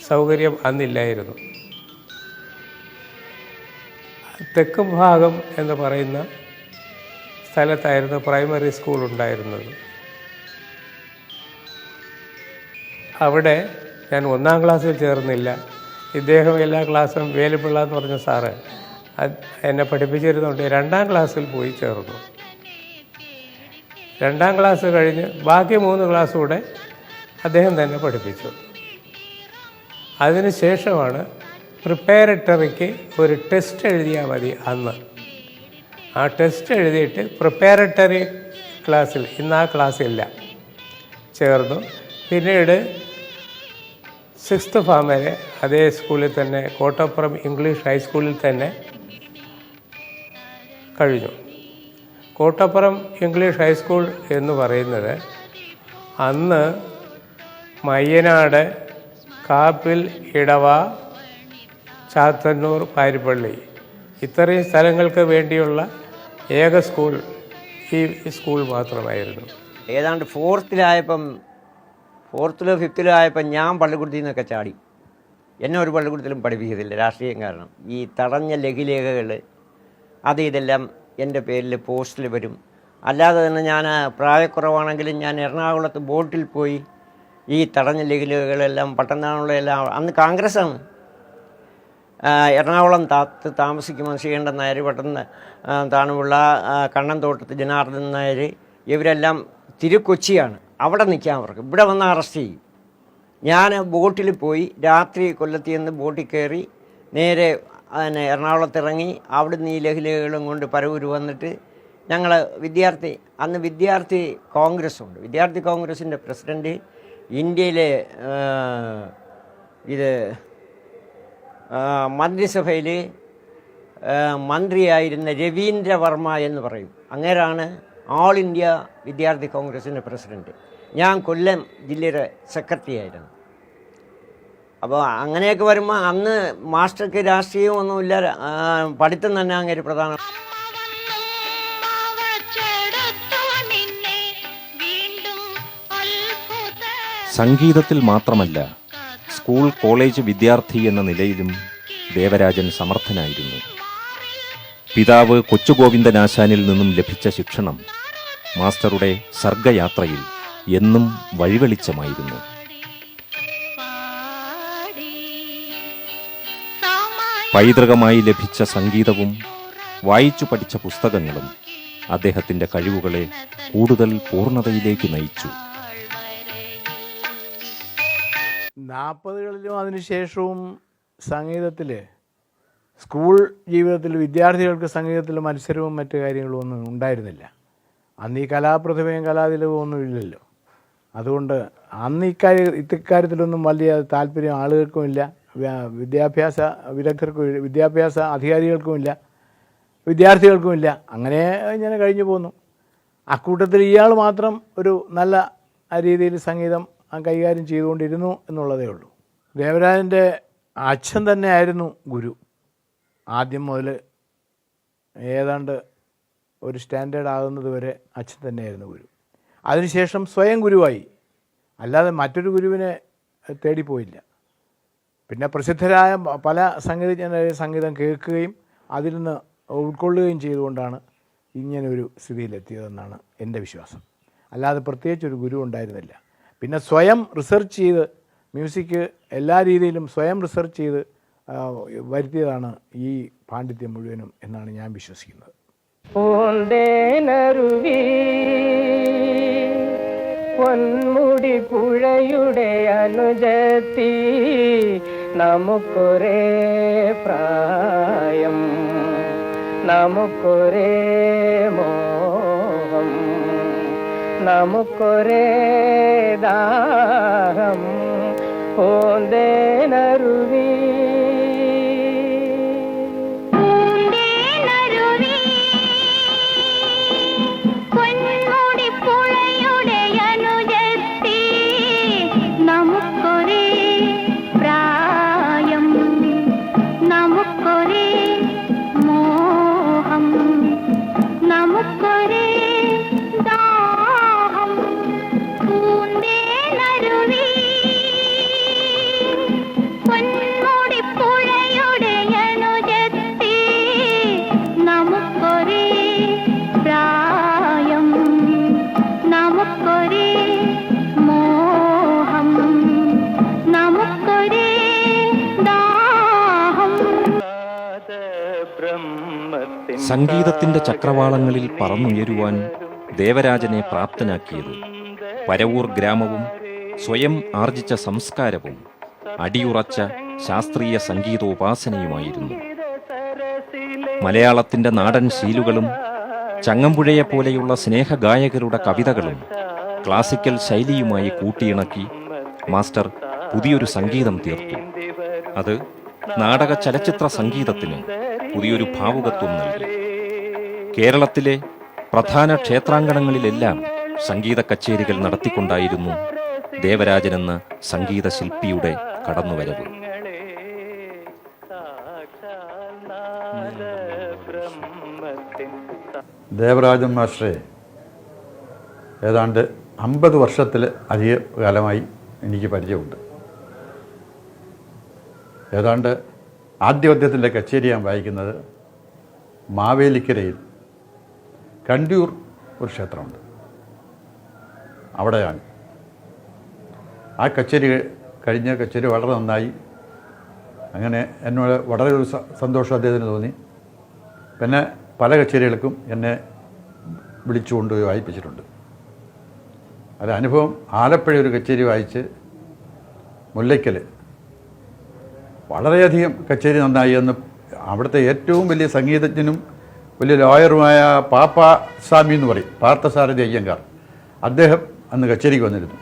സൗകര്യം അന്നില്ലായിരുന്നു. തെക്കും ഭാഗം എന്ന് പറയുന്ന സ്ഥലത്തായിരുന്നു പ്രൈമറി സ്കൂൾ ഉണ്ടായിരുന്നത്. അവിടെ ഞാൻ 1ാം ക്ലാസ്സിൽ ചേർന്നില്ല. ഇദ്ദേഹം എല്ലാ ക്ലാസ്സും വേലുപിള്ള എന്ന് പറഞ്ഞ സാറ് എന്നെ പഠിപ്പിച്ചിരുന്നുണ്ട്. 2ാം ക്ലാസ്സിൽ പോയി ചേർന്നു. 2ാം ക്ലാസ് കഴിഞ്ഞ് ബാക്കി 3 ക്ലാസ് കൂടെ അദ്ദേഹം തന്നെ പഠിപ്പിച്ചു. അതിനുശേഷമാണ് പ്രിപ്പയറട്ടറിക്ക് ഒരു ടെസ്റ്റ് എഴുതിയാൽ മതി അന്ന്. ആ ടെസ്റ്റ് എഴുതിയിട്ട് പ്രിപ്പയറട്ടറി ക്ലാസ്സിൽ, ഇന്ന് ആ ക്ലാസ്സില്ല, ചേർന്നു. പിന്നീട് 6th ഫാം വരെ അതേ സ്കൂളിൽ തന്നെ, കോട്ടപ്പുറം ഇംഗ്ലീഷ് ഹൈസ്കൂളിൽ തന്നെ കഴിഞ്ഞു. കോട്ടപ്പുറം ഇംഗ്ലീഷ് ഹൈസ്കൂൾ എന്ന് പറയുന്നത് അന്ന് മയ്യനാട്, കാപ്പിൽ, ഇടവ, ചാത്തന്നൂർ, പാരിപ്പള്ളി ഇത്രയും സ്ഥലങ്ങൾക്ക് വേണ്ടിയുള്ള ഏക സ്കൂൾ ഈ സ്കൂൾ മാത്രമായിരുന്നു. ഏതാണ്ട് ഫോർത്തിലോ ഫിഫ്ത്തിലോ ആയപ്പോൾ ഞാൻ പള്ളിക്കൂടത്തിൽ നിന്നൊക്കെ ചാടി. എന്നെ ഒരു പള്ളിക്കൂടത്തിലും പഠിപ്പിക്കത്തില്ല, രാഷ്ട്രീയം കാരണം. ഈ തടഞ്ഞ ലഘുലേഖകൾ അത് ഇതെല്ലാം എൻ്റെ പേരിൽ പോസ്റ്റിൽ വരും. അല്ലാതെ തന്നെ ഞാൻ പ്രായക്കുറവാണെങ്കിലും ഞാൻ എറണാകുളത്ത് ബോട്ടിൽ പോയി ഈ തടഞ്ഞ ലഘുലേഖകളെല്ലാം പട്ടണങ്ങളിലെല്ലാം, അന്ന് കോൺഗ്രസ്സാണ്, എറണാകുളം താമസിക്കുമ്പോൾ ശ്രീകണ്ഠൻ നായർ, പെട്ടെന്ന് താണുപിള്ള, കണ്ണൻതോട്ടത്ത് ജനാർദ്ദൻ നായർ, ഇവരെല്ലാം തിരുക്കൊച്ചിയാണ്. അവിടെ നിൽക്കാൻ അവർക്ക് ഇവിടെ വന്ന് അറസ്റ്റ് ചെയ്യും. ഞാൻ ബോട്ടിൽ പോയി രാത്രി കൊല്ലത്തിൽ നിന്ന് ബോട്ടിൽ കയറി നേരെ എറണാകുളത്തിറങ്ങി അവിടുന്ന് ഈ ലഘുലേഖകളും കൊണ്ട് പരവൂർ വന്നിട്ട് ഞങ്ങൾ അന്ന് വിദ്യാർത്ഥി കോൺഗ്രസ് ഉണ്ട്. വിദ്യാർത്ഥി കോൺഗ്രസിൻ്റെ പ്രസിഡൻറ്റ് ഇന്ത്യയിലെ മന്ത്രിസഭയിൽ മന്ത്രിയായിരുന്ന രവീന്ദ്രവർമ്മ എന്ന് പറയും. അങ്ങേരാണ് ഓൾ ഇന്ത്യ വിദ്യാർത്ഥി കോൺഗ്രസിൻ്റെ പ്രസിഡൻറ്റ്. ഞാൻ കൊല്ലം ജില്ലയുടെ സെക്രട്ടറി ആയിരുന്നു. അപ്പോൾ അങ്ങനെയൊക്കെ വരുമ്പോൾ അന്ന് മാസ്റ്റർക്ക് രാഷ്ട്രീയമൊന്നുമില്ല, പഠിത്തം തന്നെ അങ്ങേര് പ്രധാനം. സംഗീതത്തിൽ മാത്രമല്ല, സ്കൂൾ കോളേജ് വിദ്യാർത്ഥി എന്ന നിലയിലും ദേവരാജൻ സമർത്ഥനായിരുന്നു. പിതാവ് കൊച്ചുഗോവിന്ദനാശാനിൽ നിന്നും ലഭിച്ച ശിക്ഷണം മാസ്റ്ററുടെ സർഗയാത്രയിൽ എന്നും വഴിവെളിച്ചമായിരുന്നു. പൈതൃകമായി ലഭിച്ച സംഗീതവും വായിച്ചു പഠിച്ച പുസ്തകങ്ങളും അദ്ദേഹത്തിൻ്റെ കഴിവുകളെ കൂടുതൽ പൂർണ്ണതയിലേക്ക് നയിച്ചു. 40കളിലും അതിനുശേഷവും സംഗീതത്തിൽ, സ്കൂൾ ജീവിതത്തിൽ വിദ്യാർത്ഥികൾക്ക് സംഗീതത്തിൽ മത്സരവും മറ്റു കാര്യങ്ങളും ഒന്നും ഉണ്ടായിരുന്നില്ല. അന്ന് ഈ കലാപ്രതിഭയും കലാതിലവും ഒന്നും ഇല്ലല്ലോ. അതുകൊണ്ട് അന്ന് ഇക്കാര്യത്തിലൊന്നും വലിയ താല്പര്യം ആളുകൾക്കുമില്ല, വിദ്യാഭ്യാസ വിദഗ്ധർക്കും, വിദ്യാഭ്യാസ അധികാരികൾക്കുമില്ല, വിദ്യാർത്ഥികൾക്കുമില്ല. അങ്ങനെ ഇങ്ങനെ കഴിഞ്ഞു പോന്നു. അക്കൂട്ടത്തിൽ ഇയാൾ മാത്രം ഒരു നല്ല രീതിയിൽ സംഗീതം കൈകാര്യം ചെയ്തുകൊണ്ടിരുന്നു എന്നുള്ളതേ ഉള്ളൂ. ദേവരാജൻ്റെ അച്ഛൻ തന്നെയായിരുന്നു ഗുരു. ആദ്യം മുതൽ ഏതാണ്ട് ഒരു സ്റ്റാൻഡേർഡ് ആകുന്നത് വരെ അച്ഛൻ തന്നെയായിരുന്നു ഗുരു. അതിനുശേഷം സ്വയം ഗുരുവായി, അല്ലാതെ മറ്റൊരു ഗുരുവിനെ തേടിപ്പോയില്ല. പിന്നെ പ്രസിദ്ധരായ പല സംഗീതജ്ഞരുടെ സംഗീതം കേൾക്കുകയും അതിൽ നിന്ന് ഉൾക്കൊള്ളുകയും ചെയ്തുകൊണ്ടാണ് ഇങ്ങനൊരു സ്ഥിതിയിലെത്തിയതെന്നാണ് എൻ്റെ വിശ്വാസം. അല്ലാതെ പ്രത്യേകിച്ചൊരു ഗുരു ഉണ്ടായിരുന്നില്ല. പിന്നെ സ്വയം റിസർച്ച് ചെയ്ത് മ്യൂസിക് എല്ലാ രീതിയിലും സ്വയം റിസർച്ച് ചെയ്ത് വരുത്തിയതാണ് ഈ പാണ്ഡിത്യം മുഴുവനും എന്നാണ് ഞാൻ വിശ്വസിക്കുന്നത്. പൊന്മുടി പുഴയുടെ അനുജത്തി നമുക്കൊരേ പ്രായം, നമുക്കൊരേ മോഹം, നമുക്കൊരേ ദാഹം. പൂന്തേനരുവി സംഗീതത്തിൻ്റെ ചക്രവാളങ്ങളിൽ പറന്നുയരുവാൻ ദേവരാജനെ പ്രാപ്തനാക്കിയത് പരവൂർ ഗ്രാമവും സ്വയം ആർജിച്ച സംസ്കാരവും അടിയുറച്ച ശാസ്ത്രീയ സംഗീതോപാസനയുമായിരുന്നു. മലയാളത്തിൻ്റെ നാടൻ ശീലുകളും ചങ്ങമ്പുഴയെപ്പോലെയുള്ള സ്നേഹഗായകരുടെ കവിതകളും ക്ലാസിക്കൽ ശൈലിയുമായി കൂട്ടിയിണക്കി മാസ്റ്റർ പുതിയൊരു സംഗീതം തീർത്തു. അത് നാടക ചലച്ചിത്ര സംഗീതത്തിന് പുതിയൊരു ഭാവുകത്വം നൽകി. കേരളത്തിലെ പ്രധാന ക്ഷേത്രാങ്കണങ്ങളിലെല്ലാം സംഗീത കച്ചേരികൾ നടത്തിക്കൊണ്ടായിരുന്നു ദേവരാജനെന്ന സംഗീത ശില്പിയുടെ കടന്നുവരവ്. ദേവരാജൻ മാസ്റ്ററെ ഏതാണ്ട് 50 വർഷത്തിൽ അധിക കാലമായി എനിക്ക് പരിചയമുണ്ട്. ഏതാണ്ട് ആദ്യപദ്യത്തിൻ്റെ കച്ചേരി ഞാൻ വായിക്കുന്നത് മാവേലിക്കരയിൽ കണ്ടിയൂർ ഒരു ക്ഷേത്രമുണ്ട്, അവിടെയാണ്. ആ കച്ചേരി കഴിഞ്ഞ കച്ചേരി വളരെ നന്നായി. അങ്ങനെ എന്നോട് വളരെ ഒരു സന്തോഷം അദ്ദേഹത്തിന് തോന്നി. പിന്നെ പല കച്ചേരികൾക്കും എന്നെ വിളിച്ചു കൊണ്ടുപോയി വായിപ്പിച്ചിട്ടുണ്ട്. അത് അനുഭവം ആലപ്പുഴ ഒരു കച്ചേരി വായിച്ച് മുല്ലയ്ക്കൽ വളരെയധികം കച്ചേരി നന്നായി എന്ന് അവിടുത്തെ ഏറ്റവും വലിയ സംഗീതജ്ഞനും വലിയ ലോയറുമായ പാപ്പാസ്വാമി എന്ന് പറയും, പാർത്ഥസാരഥി അയ്യങ്കാർ, അദ്ദേഹം അന്ന് കച്ചേരിക്ക് വന്നിരുന്നു.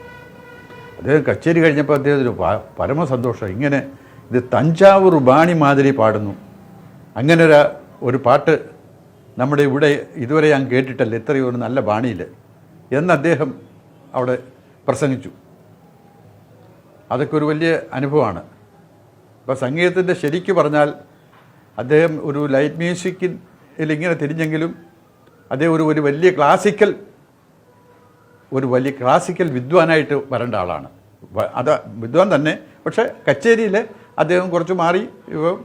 അദ്ദേഹം കച്ചേരി കഴിഞ്ഞപ്പോൾ അദ്ദേഹത്തിന് പരമസന്തോഷം. ഇങ്ങനെ ഇത് തഞ്ചാവൂർ ബാണി മാതിരി പാടുന്നു, അങ്ങനെ ഒരു പാട്ട് നമ്മുടെ ഇവിടെ ഇതുവരെ ഞാൻ കേട്ടിട്ടല്ല, ഇത്രയും ഒരു നല്ല ബാണിയിൽ എന്ന് അദ്ദേഹം അവിടെ പ്രസംഗിച്ചു. അതൊക്കെ ഒരു വലിയ അനുഭവമാണ്. അപ്പോൾ സംഗീതത്തിൻ്റെ ശരിക്ക് പറഞ്ഞാൽ അദ്ദേഹം ഒരു ലൈറ്റ് മ്യൂസിക്കിൽ ഇങ്ങനെ തിരിഞ്ഞെങ്കിലും അദ്ദേഹം ഒരു വലിയ ക്ലാസിക്കൽ വിദ്വാനായിട്ട് വരേണ്ട ആളാണ്. അത് വിദ്വാൻ തന്നെ, പക്ഷേ കച്ചേരിയിൽ അദ്ദേഹം കുറച്ച് മാറി ഇപ്പോൾ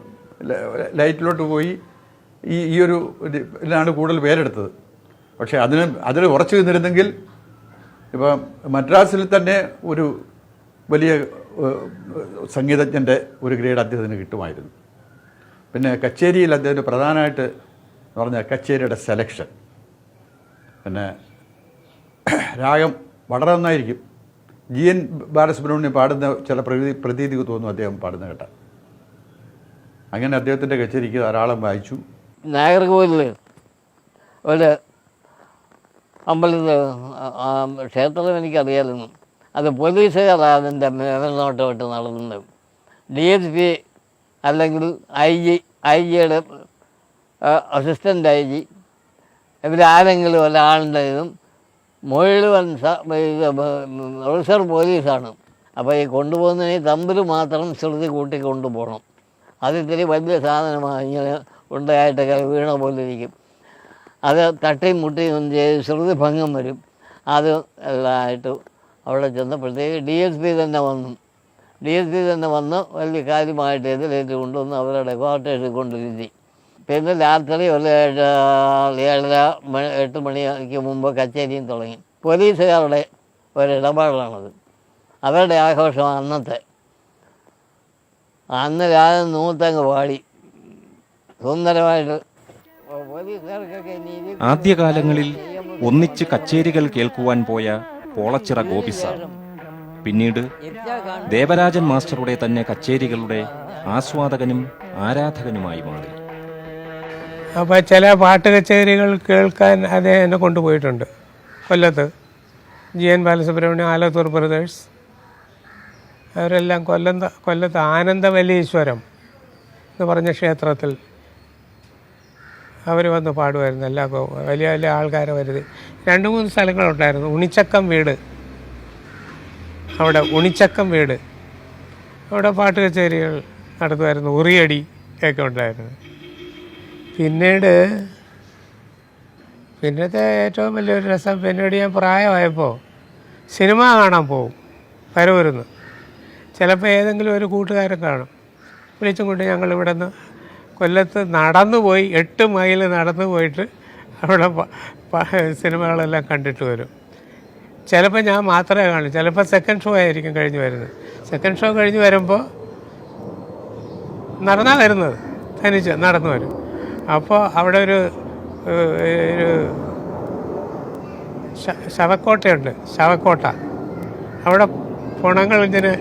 ലൈറ്റിലോട്ട് പോയി ഈ ഒരു ഇതിലാണ് കൂടുതൽ പേരെടുത്തത്. പക്ഷേ അതിൽ ഉറച്ചു നിന്നിരുന്നെങ്കിൽ ഇപ്പം മദ്രാസിൽ തന്നെ ഒരു വലിയ സംഗീതജ്ഞൻ്റെ ഒരു ഗ്രേഡ് അദ്ദേഹത്തിന് കിട്ടുമായിരുന്നു. പിന്നെ കച്ചേരിയിൽ അദ്ദേഹത്തിന് പ്രധാനമായിട്ട് എന്ന് പറഞ്ഞാൽ കച്ചേരിയുടെ സെലക്ഷൻ, പിന്നെ രാഗം വളരെ നന്നായിരിക്കും. GN ബാലസുബ്രഹ്മണ്യം പാടുന്ന ചില പ്രതീതി തോന്നും അദ്ദേഹം പാടുന്ന കേട്ട. അങ്ങനെ അദ്ദേഹത്തിൻ്റെ കച്ചേരിക്ക് ധാരാളം വായിച്ചു. നാഗർകോവിലിൽ ഒരു അമ്പലത്തിൽ ക്ഷേത്രം എനിക്കറിയാമായിരുന്നു. അത് പോലീസുകാരാണ് അതിൻ്റെ മേൽനോട്ടമായിട്ട് നടന്നത്. DSP അല്ലെങ്കിൽ IG-യുടെ അസിസ്റ്റൻ്റ് IG ഇവരാരെങ്കിലും ഒരാളുടെ ഇതും മുഴുവൻ റിസർവ് പോലീസാണ്. അപ്പോൾ ഈ കൊണ്ടുപോകുന്നതിന് തമ്പിൽ മാത്രം ശ്രുതി കൂട്ടി കൊണ്ടുപോകണം. അത് ഇത്തിരി വലിയ സാധനമാണ്, ഇങ്ങനെ ഉണ്ടായിട്ടൊക്കെ വീണ പോലെ ഇരിക്കും. അത് തട്ടിയും മുട്ടിയും ചെയ്ത് ശ്രുതി ഭംഗം വരും. അത് എല്ലായിട്ട് അവിടെ ചെന്നപ്പോഴത്തേക്ക് DSP തന്നെ വന്ന് വലിയ കാര്യമായിട്ട് എതിരേറ്റ് കൊണ്ടുവന്ന് അവരുടെ ക്വാർട്ടേഴ്സിൽ കൊണ്ടിരുത്തി. പിന്നെ രാത്രി ഒരു 7:30 മണിക്ക് മുമ്പ് കച്ചേരിയും തുടങ്ങി. പോലീസുകാരുടെ ഒരിടപാടാണത്, അവരുടെ ആഘോഷമാണ് അന്നത്തെ. അന്ന് രാവിലെ നൂത്തങ്ങ് പാടി സുന്ദരമായിട്ട്. ആദ്യകാലങ്ങളിൽ ഒന്നിച്ച് കച്ചേരികൾ കേൾക്കുവാൻ പോയ പോളച്ചിറ ഗോപിസാർ പിന്നീട് ദേവരാജൻ മാസ്റ്ററുടെ തന്നെ കച്ചേരികളുടെ ആസ്വാദകനും ആരാധകനുമായി മാറി. അപ്പോൾ ചില പാട്ട് കച്ചേരികൾ കേൾക്കാൻ അദ്ദേഹം എന്നെ കൊണ്ടുപോയിട്ടുണ്ട്. കൊല്ലത്ത് GN ബാലസുബ്രഹ്മണ്യം, ആലത്തൂർ ബ്രദേഴ്സ്, അവരെല്ലാം കൊല്ലത്ത് ആനന്ദവല്ലീശ്വരം എന്ന് പറഞ്ഞ ക്ഷേത്രത്തിൽ അവർ വന്ന് പാടുമായിരുന്നു. എല്ലാ വലിയ വലിയ ആൾക്കാരെ വരുതി. 2-3 സ്ഥലങ്ങളുണ്ടായിരുന്നു. ഉണിച്ചക്കം വീട്, അവിടെ പാട്ട് കച്ചേരികൾ നടത്തുമായിരുന്നു. ഉറിയടി ഒക്കെ ഉണ്ടായിരുന്നു. പിന്നത്തെ ഏറ്റവും വലിയൊരു രസം, പിന്നീട് ഞാൻ പ്രായമായപ്പോൾ സിനിമ കാണാൻ പോകും പരവൂരുന്ന്. ചിലപ്പോൾ ഏതെങ്കിലും ഒരു കൂട്ടുകാരൻ കാണും, വിളിച്ചും കൊണ്ട് ഞങ്ങൾ ഇവിടെ നിന്ന് കൊല്ലത്ത് നടന്നു പോയി 8 മൈൽ നടന്നു പോയിട്ട് അവിടെ സിനിമകളെല്ലാം കണ്ടിട്ട് വരും. ചിലപ്പോൾ ഞാൻ മാത്രമേ കാണൂ, ചിലപ്പോൾ സെക്കൻഡ് ഷോ ആയിരിക്കും കഴിഞ്ഞ് വരുന്നത്. സെക്കൻഡ് ഷോ കഴിഞ്ഞ് വരുമ്പോൾ നടന്നാണ് വരുന്നത്, തനിച്ച് നടന്നു വരും. അപ്പോൾ അവിടെ ഒരു ശവക്കോട്ട, അവിടെ പുണങ്ങൾ ഇങ്ങനെ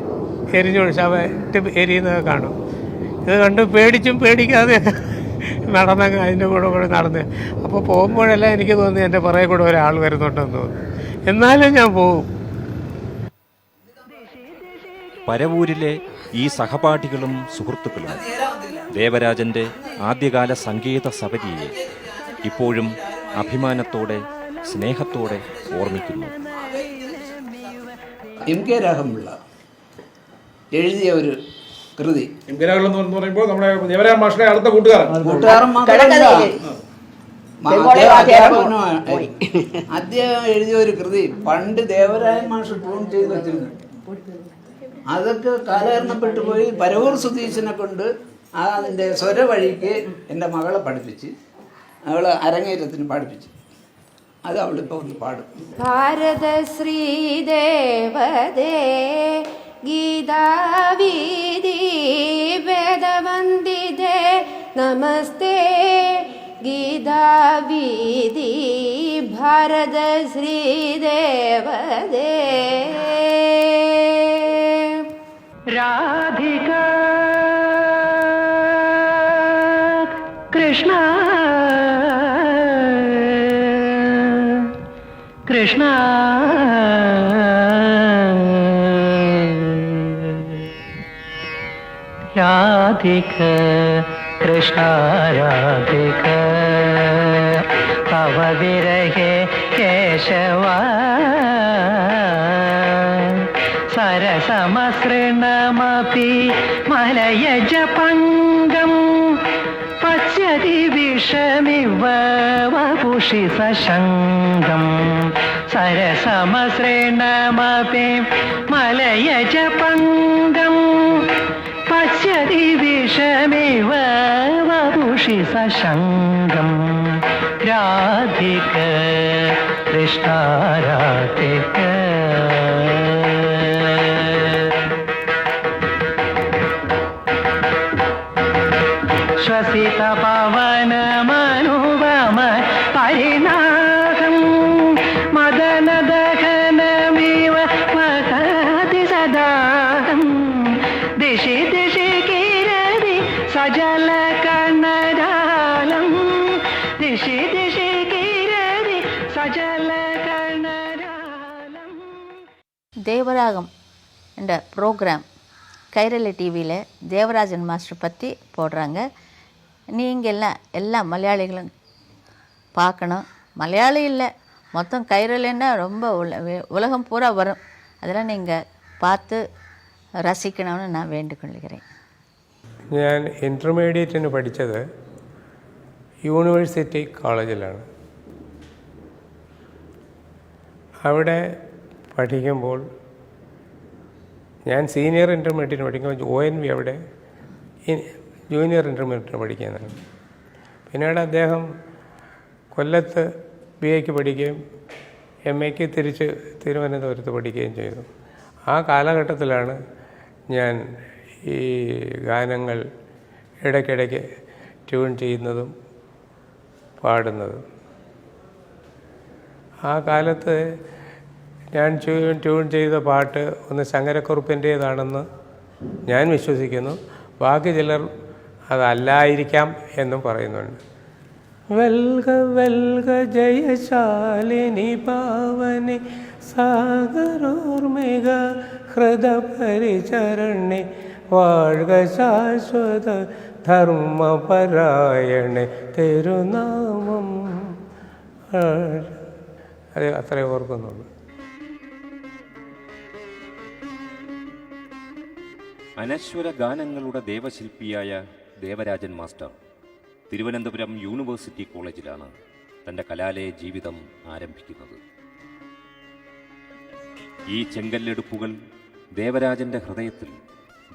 എരിയുന്നത് കാണും. ഇത് കണ്ട് പേടിച്ചും പേടിക്കാതെ നടന്നങ്ങ് അതിൻ്റെ കൂടെ നടന്ന്. അപ്പോൾ പോകുമ്പോഴെല്ലാം എനിക്ക് തോന്നി എൻ്റെ പുറകെ കൂടെ ഒരാൾ വരുന്നുണ്ടെന്ന് തോന്നി. എന്നാലും ഞാൻ പോകും. പരവൂരിലെ ഈ സഹപാഠികളും സുഹൃത്തുക്കളും ദേവരാജൻ്റെ ആദ്യകാല സംഗീത സപര്യയെ ഇപ്പോഴും അഭിമാനത്തോടെ സ്നേഹത്തോടെ ഓർമ്മിക്കുന്നു. MK രാഘവൻപിള്ള എഴുതിയ ഒരു കൃതി. MK രാഘവൻ എന്ന് പറയുമ്പോൾ നമ്മുടെ ദേവരാജൻ മാസ്റ്ററുടെ അടുത്ത കൂട്ടുകാരൻ. അദ്ദേഹം എഴുതിയ ഒരു കൃതി പണ്ട് ദേവരായൻ മാഷ് ട്യൂൺ ചെയ്ത് വെച്ചിരുന്നു. അതൊക്കെ കാലഹരണപ്പെട്ടു പോയി. പരവൂർ സുധീശനെ കൊണ്ട് അതിൻ്റെ സ്വര വഴിക്ക് എൻ്റെ മകളെ പഠിപ്പിച്ച് അവളെ അരങ്ങേറ്റത്തിന് പഠിപ്പിച്ചു. അത് അവളിപ്പോൾ ഒന്ന് പാടും. ഭാരത ശ്രീദേവദേ ഗീതാവീതി വേദവന്ദിതേ നമസ്തേ ഗീതാവീതി ഭാരത ശ്രീദേവദേ. രാധിക കൃഷ്ണ കൃഷ്ണ രാധിക കൃഷ്ണ രാധിക തവ വിരഹേ കേശവ സരസമസൃണമപി മലയജ പങ്കം പശ്യതി വിഷമിവ വപുഷി സശങ്കം. സരസമസൃണമപി മലയജ പങ്കം പശ്യതി വിഷമിവ വപുഷി സശങ്കം. രാധിക കൃഷ്ണ രാധിക ശ്വസിത പവന മനുപമ പരിണാഹം മദന ദഹനമിവ മഹതി സദാഹം. ദിശി ദിശി കിരതി സജല കണരാലം ദിശി ദിശി കിരതി സജല കണരാലം. தேவராகம் என்ற ப்ரோக்ராம் கைரளி டிவியில் தேவராஜன் மாஸ்டர் பற்றி போடுறாங்க. நீங்கள் எல்லாம் மலையாளிகளும் பார்க்கணும். மலையாளி இல்லை, மொத்தம் கைரளின்னா ரொம்ப உலகம் பூரா வரும். அதெல்லாம் நீங்கள் பார்த்து ரசிக்கணும்னு நான் வேண்டுகொள்கிறேன். ഞാൻ ഇൻ്റർമീഡിയറ്റിന് പഠിച്ചത് യൂണിവേഴ്സിറ്റി കോളേജിലാണ്. അവിടെ പഠിക്കുമ്പോൾ ഞാൻ സീനിയർ ഇൻ്റർമീഡിയറ്റിന് പഠിക്കുമ്പോൾ ONV അവിടെ ജൂനിയർ ഇൻ്റർമീഡിയറ്റിന് പഠിക്കുന്നതാണ്. പിന്നീട് അദ്ദേഹം കൊല്ലത്ത് BA പഠിക്കുകയും MA തിരിച്ച് തിരുവനന്തപുരത്ത് പഠിക്കുകയും ചെയ്തു. ആ കാലഘട്ടത്തിലാണ് ഞാൻ ഈ ഗാനങ്ങൾ ഇടയ്ക്കിടയ്ക്ക് ട്യൂൺ ചെയ്യുന്നതും പാടുന്നതും. ആ കാലത്ത് ഞാൻ ട്യൂൺ ചെയ്ത പാട്ട് ഒന്ന് ശങ്കരക്കുറുപ്പിൻ്റേതാണെന്ന് ഞാൻ വിശ്വസിക്കുന്നു. ബാക്കി ചിലർ അതല്ലായിരിക്കാം എന്നും പറയുന്നുണ്ട്. വെൽഗ വെൽഗ ജയശാലിനി പാവനി സാഗരോർമിക ഹൃദപരിചരണി വാഴ്ക ശാശ്വത ധർമ്മപരായണെ തിരുനാമം. അത് അത്രേ ഓർക്കുന്നുള്ളൂ. അനശ്വര ഗാനങ്ങളുടെ ദേവശില്പിയായ ദേവരാജൻ മാസ്റ്റർ തിരുവനന്തപുരം യൂണിവേഴ്സിറ്റി കോളേജിലാണ് തൻ്റെ കലാലയ ജീവിതം ആരംഭിക്കുന്നത്. ഈ ചെങ്കല്ലെടുപ്പുകൾ ദേവരാജൻ്റെ ഹൃദയത്തിൽ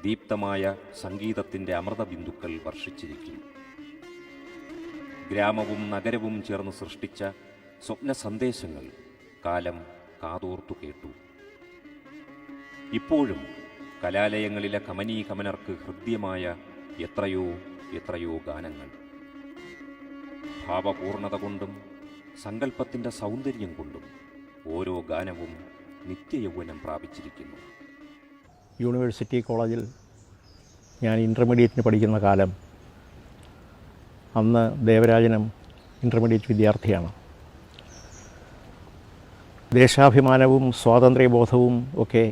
ദീപ്തമായ സംഗീതത്തിൻ്റെ അമൃതബിന്ദുക്കൾ വർഷിച്ചിരിക്കുന്നു. ഗ്രാമവും നഗരവും ചേർന്ന് സൃഷ്ടിച്ച സ്വപ്ന സന്ദേശങ്ങൾ കാലം കാതോർത്തു കേട്ടു. ഇപ്പോഴും കലാലയങ്ങളിലെ കമനീകമനർക്ക് ഹൃദ്യമായ എത്രയോ എത്രയോ ഗാനങ്ങൾ. ഭാവപൂർണത കൊണ്ടും സങ്കല്പത്തിൻ്റെ സൗന്ദര്യം കൊണ്ടും ഓരോ ഗാനവും നിത്യയൗവനം പ്രാപിച്ചിരിക്കുന്നു. യൂണിവേഴ്സിറ്റി കോളേജിൽ ഞാൻ ഇൻ്റർമീഡിയറ്റിന് പഠിക്കുന്ന കാലം, അന്ന് ദേവരാജനും ഇൻ്റർമീഡിയറ്റ് വിദ്യാർത്ഥിയാണ്. ദേശാഭിമാനവും സ്വാതന്ത്ര്യബോധവും ഒക്കെ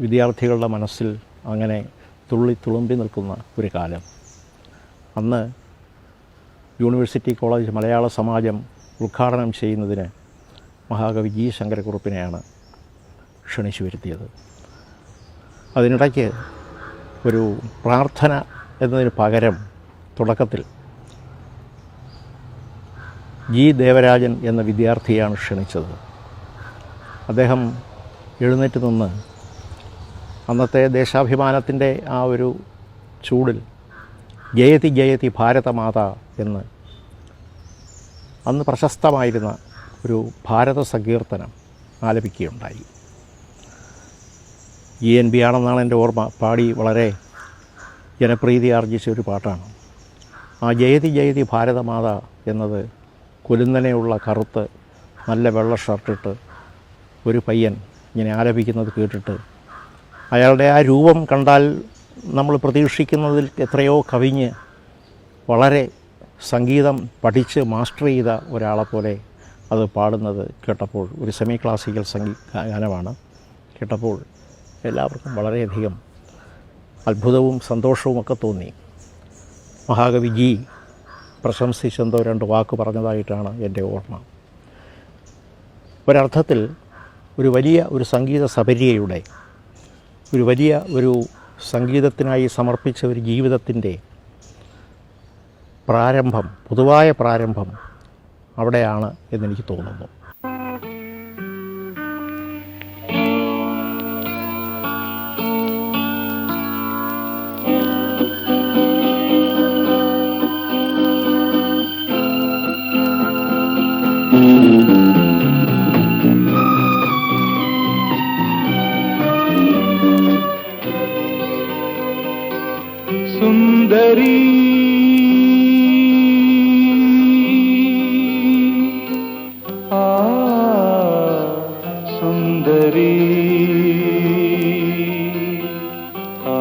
വിദ്യാർത്ഥികളുടെ മനസ്സിൽ അങ്ങനെ തുളുമ്പി നിൽക്കുന്ന ഒരു കാലം. അന്ന് യൂണിവേഴ്സിറ്റി കോളേജ് മലയാള സമാജം ഉദ്ഘാടനം ചെയ്യുന്നതിന് മഹാകവി G. ശങ്കരക്കുറുപ്പിനെയാണ് ക്ഷണിച്ചു വരുത്തിയത്. അതിനിടയ്ക്ക് ഒരു പ്രാർത്ഥന എന്നതിന് പകരം തുടക്കത്തിൽ ജി ദേവരാജൻ എന്ന വിദ്യാർത്ഥിയാണ് ക്ഷണിച്ചത്. അദ്ദേഹം എഴുന്നേറ്റ് നിന്ന് അന്നത്തെ ദേശാഭിമാനത്തിൻ്റെ ആ ഒരു ചൂടിൽ ജയതി ജയതി ഭാരതമാത എന്ന് അന്ന് പ്രശസ്തമായിരുന്ന ഒരു സങ്കീർത്തനം ആലപിക്കുകയുണ്ടായി. GNB ആണെന്നാണ് എൻ്റെ ഓർമ്മ. പാടി വളരെ ജനപ്രീതി ആർജിച്ച ഒരു പാട്ടാണ്. ആ ജയതി ജയതി ഭാരതമാത എന്നത് കുലുന്നനെയുള്ള കറുത്ത് നല്ല വെള്ള ഷർട്ടിട്ട് ഒരു പയ്യൻ ഇങ്ങനെ ആലപിക്കുന്നത് കേട്ടിട്ട് അയാളുടെ ആ രൂപം കണ്ടാൽ നമ്മൾ പ്രതീക്ഷിക്കുന്നതിൽ എത്രയോ കവിഞ്ഞ് വളരെ സംഗീതം പഠിച്ച് മാസ്റ്റർ ചെയ്ത ഒരാളെപ്പോലെ അത് പാടുന്നത് കേട്ടപ്പോൾ, ഒരു സെമി ക്ലാസിക്കൽ ഗാനമാണ്. കേട്ടപ്പോൾ എല്ലാവർക്കും വളരെയധികം അത്ഭുതവും സന്തോഷവുമൊക്കെ തോന്നി. മഹാകവി ജി പ്രശംസിച്ചെന്തോ 2 വാക്ക് പറഞ്ഞതായിട്ടാണ് എൻ്റെ ഓർമ്മ. ഒരർത്ഥത്തിൽ ഒരു വലിയ ഒരു സംഗീത സബരിയയുടെ ഒരു വലിയ ഒരു സംഗീതത്തിനായി സമർപ്പിച്ച ഒരു ജീവിതത്തിൻ്റെ പ്രാരംഭം, പൊതുവായ പ്രാരംഭം അവിടെയാണ് എന്നെനിക്ക് തോന്നുന്നു. സുന്ദരി ആ സുന്ദരി ആ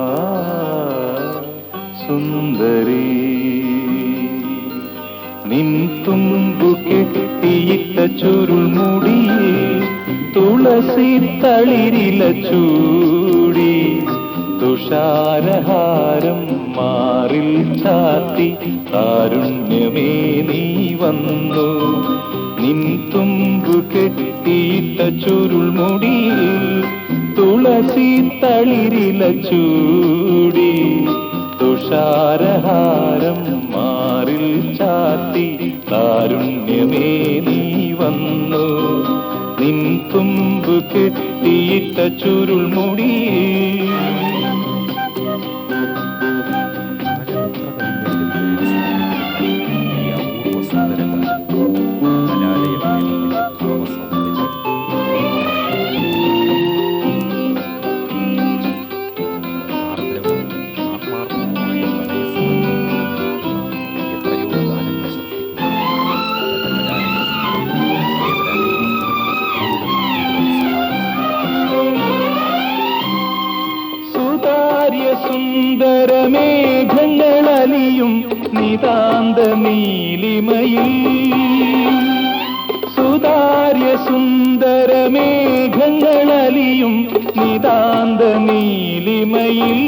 സുന്ദരി നിൻ തുമ്പു കെട്ടിയിട്ട ചുരുൾമുടിയെ തുളസി തളിരില ചൂടി തുഷാരഹാരം മാറിൽ ചാത്തി കാരുണ്യമേ നീ വന്നു നിൻ തുമ്പു കെട്ടിയിട്ട ചുരുൾമുടിയിൽ തുളസി തളിരില ചൂടി തുഷാരഹാരം മാറിൽ ചാത്തി കാരുണ്യമേ നീ വന്നു നിൻ തുമ്പു കെട്ടിയിട്ട ചുരുൾമുടിയിൽ സുന്ദരമേഘങ്ങളലിയും നിതാന്ത നീലിമയിൽ സുതാര്യ സുന്ദരമേഘങ്ങളലിയും നിതാന്ത നീലിമയിൽ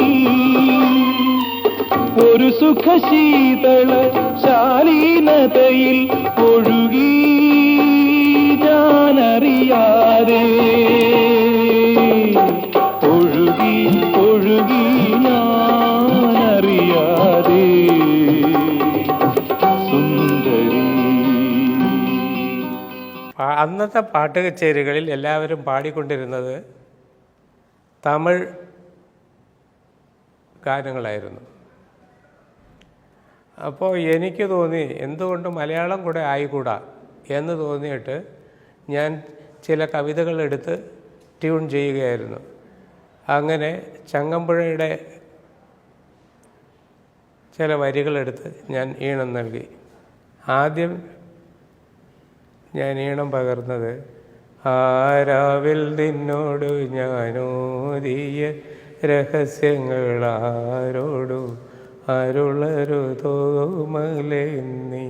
ഒരു സുഖശീതള ശാലീനതയിൽ ഒഴുകി ഞാനറിയാതെ ഒഴുകി ഒഴുകി ഞാനറിയാതെ സുന്ദരി. അന്നത്തെ പാട്ട് കച്ചേരികളിൽ എല്ലാവരും പാടിക്കൊണ്ടിരുന്നത് തമിഴ് ഗാനങ്ങളായിരുന്നു. അപ്പോൾ എനിക്ക് തോന്നി എന്തുകൊണ്ട് മലയാളം കൂടെ ആയിക്കൂടാ എന്ന് തോന്നിയിട്ട് ഞാൻ ചില കവിതകളെടുത്ത് ട്യൂൺ ചെയ്യുകയായിരുന്നു. അങ്ങനെ ചങ്ങമ്പുഴയുടെ ചില വരികളെടുത്ത് ഞാൻ ഈണം നൽകി. ആദ്യം ഞാൻ ഈണം പകർന്നത് ആരാവിൽ നിന്നോട് ഞാനോദിയ രഹസ്യങ്ങളാരോടു അരുളരുതോമലേ നീ.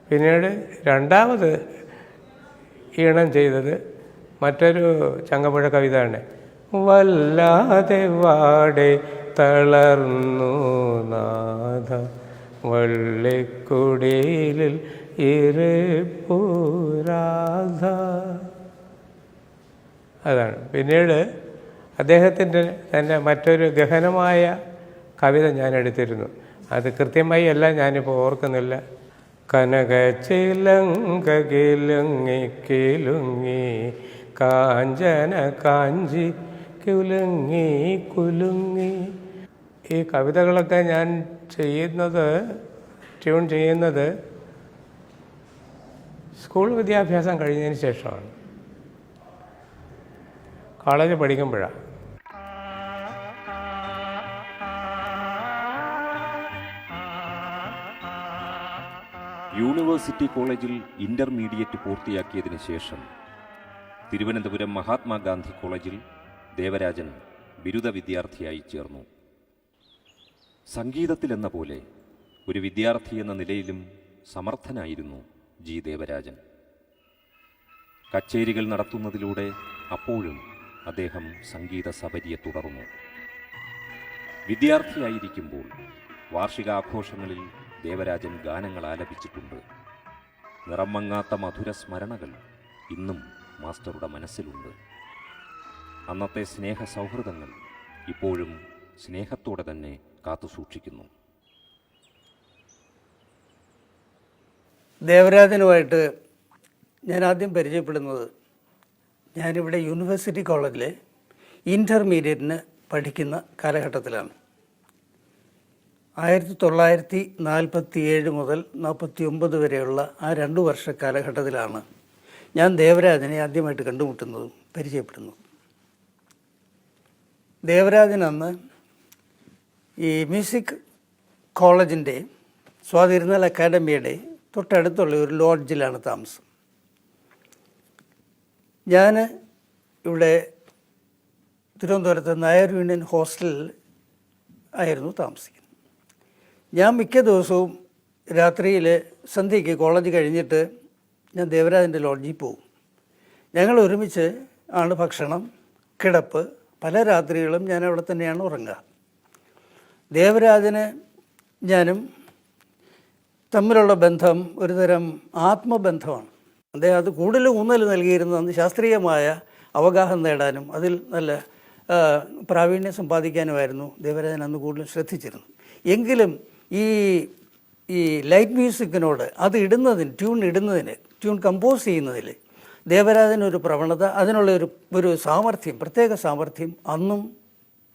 പിന്നീട് രണ്ടാമത് ഈണം ചെയ്തത് മറ്റൊരു ചങ്ങമ്പുഴ കവിതയാണ്. വല്ലാതെ വാടെ തളർന്നു നാഥ വള്ളിക്കുടിലിൽ ഇരപ്പൂരാധ. അതാണ്. പിന്നീട് അദ്ദേഹത്തിൻ്റെ തന്നെ മറ്റൊരു ഗഹനമായ കവിത ഞാൻ എടുത്തിരുന്നു. അത് കൃത്യമായി എല്ലാം ഞാനിപ്പോൾ ഓർക്കുന്നില്ല. കനകച്ചിലങ്കകിലുങ്ങി കിലുങ്ങി കാഞ്ചന കാഞ്ചി കുലുങ്ങി കുലുങ്ങി. ഈ കവിതകളൊക്കെ ഞാൻ ട്യൂൺ ചെയ്യുന്നത് സ്കൂൾ വിദ്യാഭ്യാസം കഴിഞ്ഞതിന് ശേഷമാണ്, കോളേജ് പഠിക്കുമ്പോഴാണ്. യൂണിവേഴ്സിറ്റി കോളേജിൽ ഇൻ്റർമീഡിയറ്റ് പൂർത്തിയാക്കിയതിന് ശേഷം തിരുവനന്തപുരം മഹാത്മാഗാന്ധി കോളേജിൽ ദേവരാജൻ ബിരുദ വിദ്യാർത്ഥിയായി ചേർന്നു. സംഗീതത്തിലെന്ന പോലെ ഒരു വിദ്യാർത്ഥി എന്ന നിലയിലും സമർത്ഥനായിരുന്നു ജി ദേവരാജൻ. കച്ചേരികൾ നടത്തുന്നതിലൂടെ അപ്പോഴും അദ്ദേഹം സംഗീത സബരിയെ തുടർന്നു. വിദ്യാർത്ഥിയായിരിക്കുമ്പോൾ വാർഷികാഘോഷങ്ങളിൽ ദേവരാജൻ ഗാനങ്ങൾ ആലപിച്ചിട്ടുണ്ട്. നിറം മങ്ങാത്ത മധുര സ്മരണകൾ ഇന്നും മാസ്റ്ററുടെ മനസ്സിലുണ്ട്. അന്നത്തെ സ്നേഹ സൗഹൃദങ്ങൾ ഇപ്പോഴും സ്നേഹത്തോടെ തന്നെ കാത്തുസൂക്ഷിക്കുന്നു. ദേവരാജനുമായിട്ട് ഞാൻ ആദ്യം പരിചയപ്പെടുന്നത് ഞാനിവിടെ യൂണിവേഴ്സിറ്റി കോളേജിലെ ഇൻ്റർമീഡിയറ്റിന് പഠിക്കുന്ന കാലഘട്ടത്തിലാണ്. 1947 മുതൽ 49 വരെയുള്ള ആ 2 വർഷ കാലഘട്ടത്തിലാണ് ഞാൻ ദേവരാജനെ ആദ്യമായിട്ട് കണ്ടുമുട്ടുന്നതും പരിചയപ്പെടുന്നതും. ദേവരാജൻ അന്ന് ഈ മ്യൂസിക് കോളേജിൻ്റെ സ്വാതിരുന്നാൾ അക്കാഡമിയുടെ തൊട്ടടുത്തുള്ള ഒരു ലോഡ്ജിലാണ് താമസം. ഞാൻ ഇവിടെ തിരുവനന്തപുരത്ത് നായർ യൂണിയൻ ഹോസ്റ്റലിൽ ആയിരുന്നു താമസിക്കുന്നത്. ഞാൻ മിക്ക ദിവസവും രാത്രിയിൽ സന്ധ്യയ്ക്ക് കോളേജ് കഴിഞ്ഞിട്ട് ഞാൻ ദേവരാജൻ്റെ ലോഡ്ജിൽ പോകും. ഞങ്ങൾ ഒരുമിച്ച് ആണ് ഭക്ഷണം, കിടപ്പ്. പല രാത്രികളും ഞാൻ അവിടെ തന്നെയാണ് ഉറങ്ങുക. ദേവരാജന് ഞാനും തമ്മിലുള്ള ബന്ധം ഒരുതരം ആത്മബന്ധമാണ്. അദ്ദേഹം അത് കൂടുതൽ ഊന്നൽ നൽകിയിരുന്നത് ശാസ്ത്രീയമായ അവഗാഹം നേടാനും അതിൽ നല്ല പ്രാവീണ്യം സമ്പാദിക്കാനുമായിരുന്നു ദേവരാജൻ അന്ന് കൂടുതൽ ശ്രദ്ധിച്ചിരുന്നു. എങ്കിലും ഈ ലൈറ്റ് മ്യൂസിക്കിനോട് അത് ഇടുന്നതിന് ട്യൂൺ കമ്പോസ് ചെയ്യുന്നതിൽ ദേവരാജനൊരു പ്രവണത, അതിനുള്ള ഒരു സാമർഥ്യം, പ്രത്യേക സാമർഥ്യം അന്നും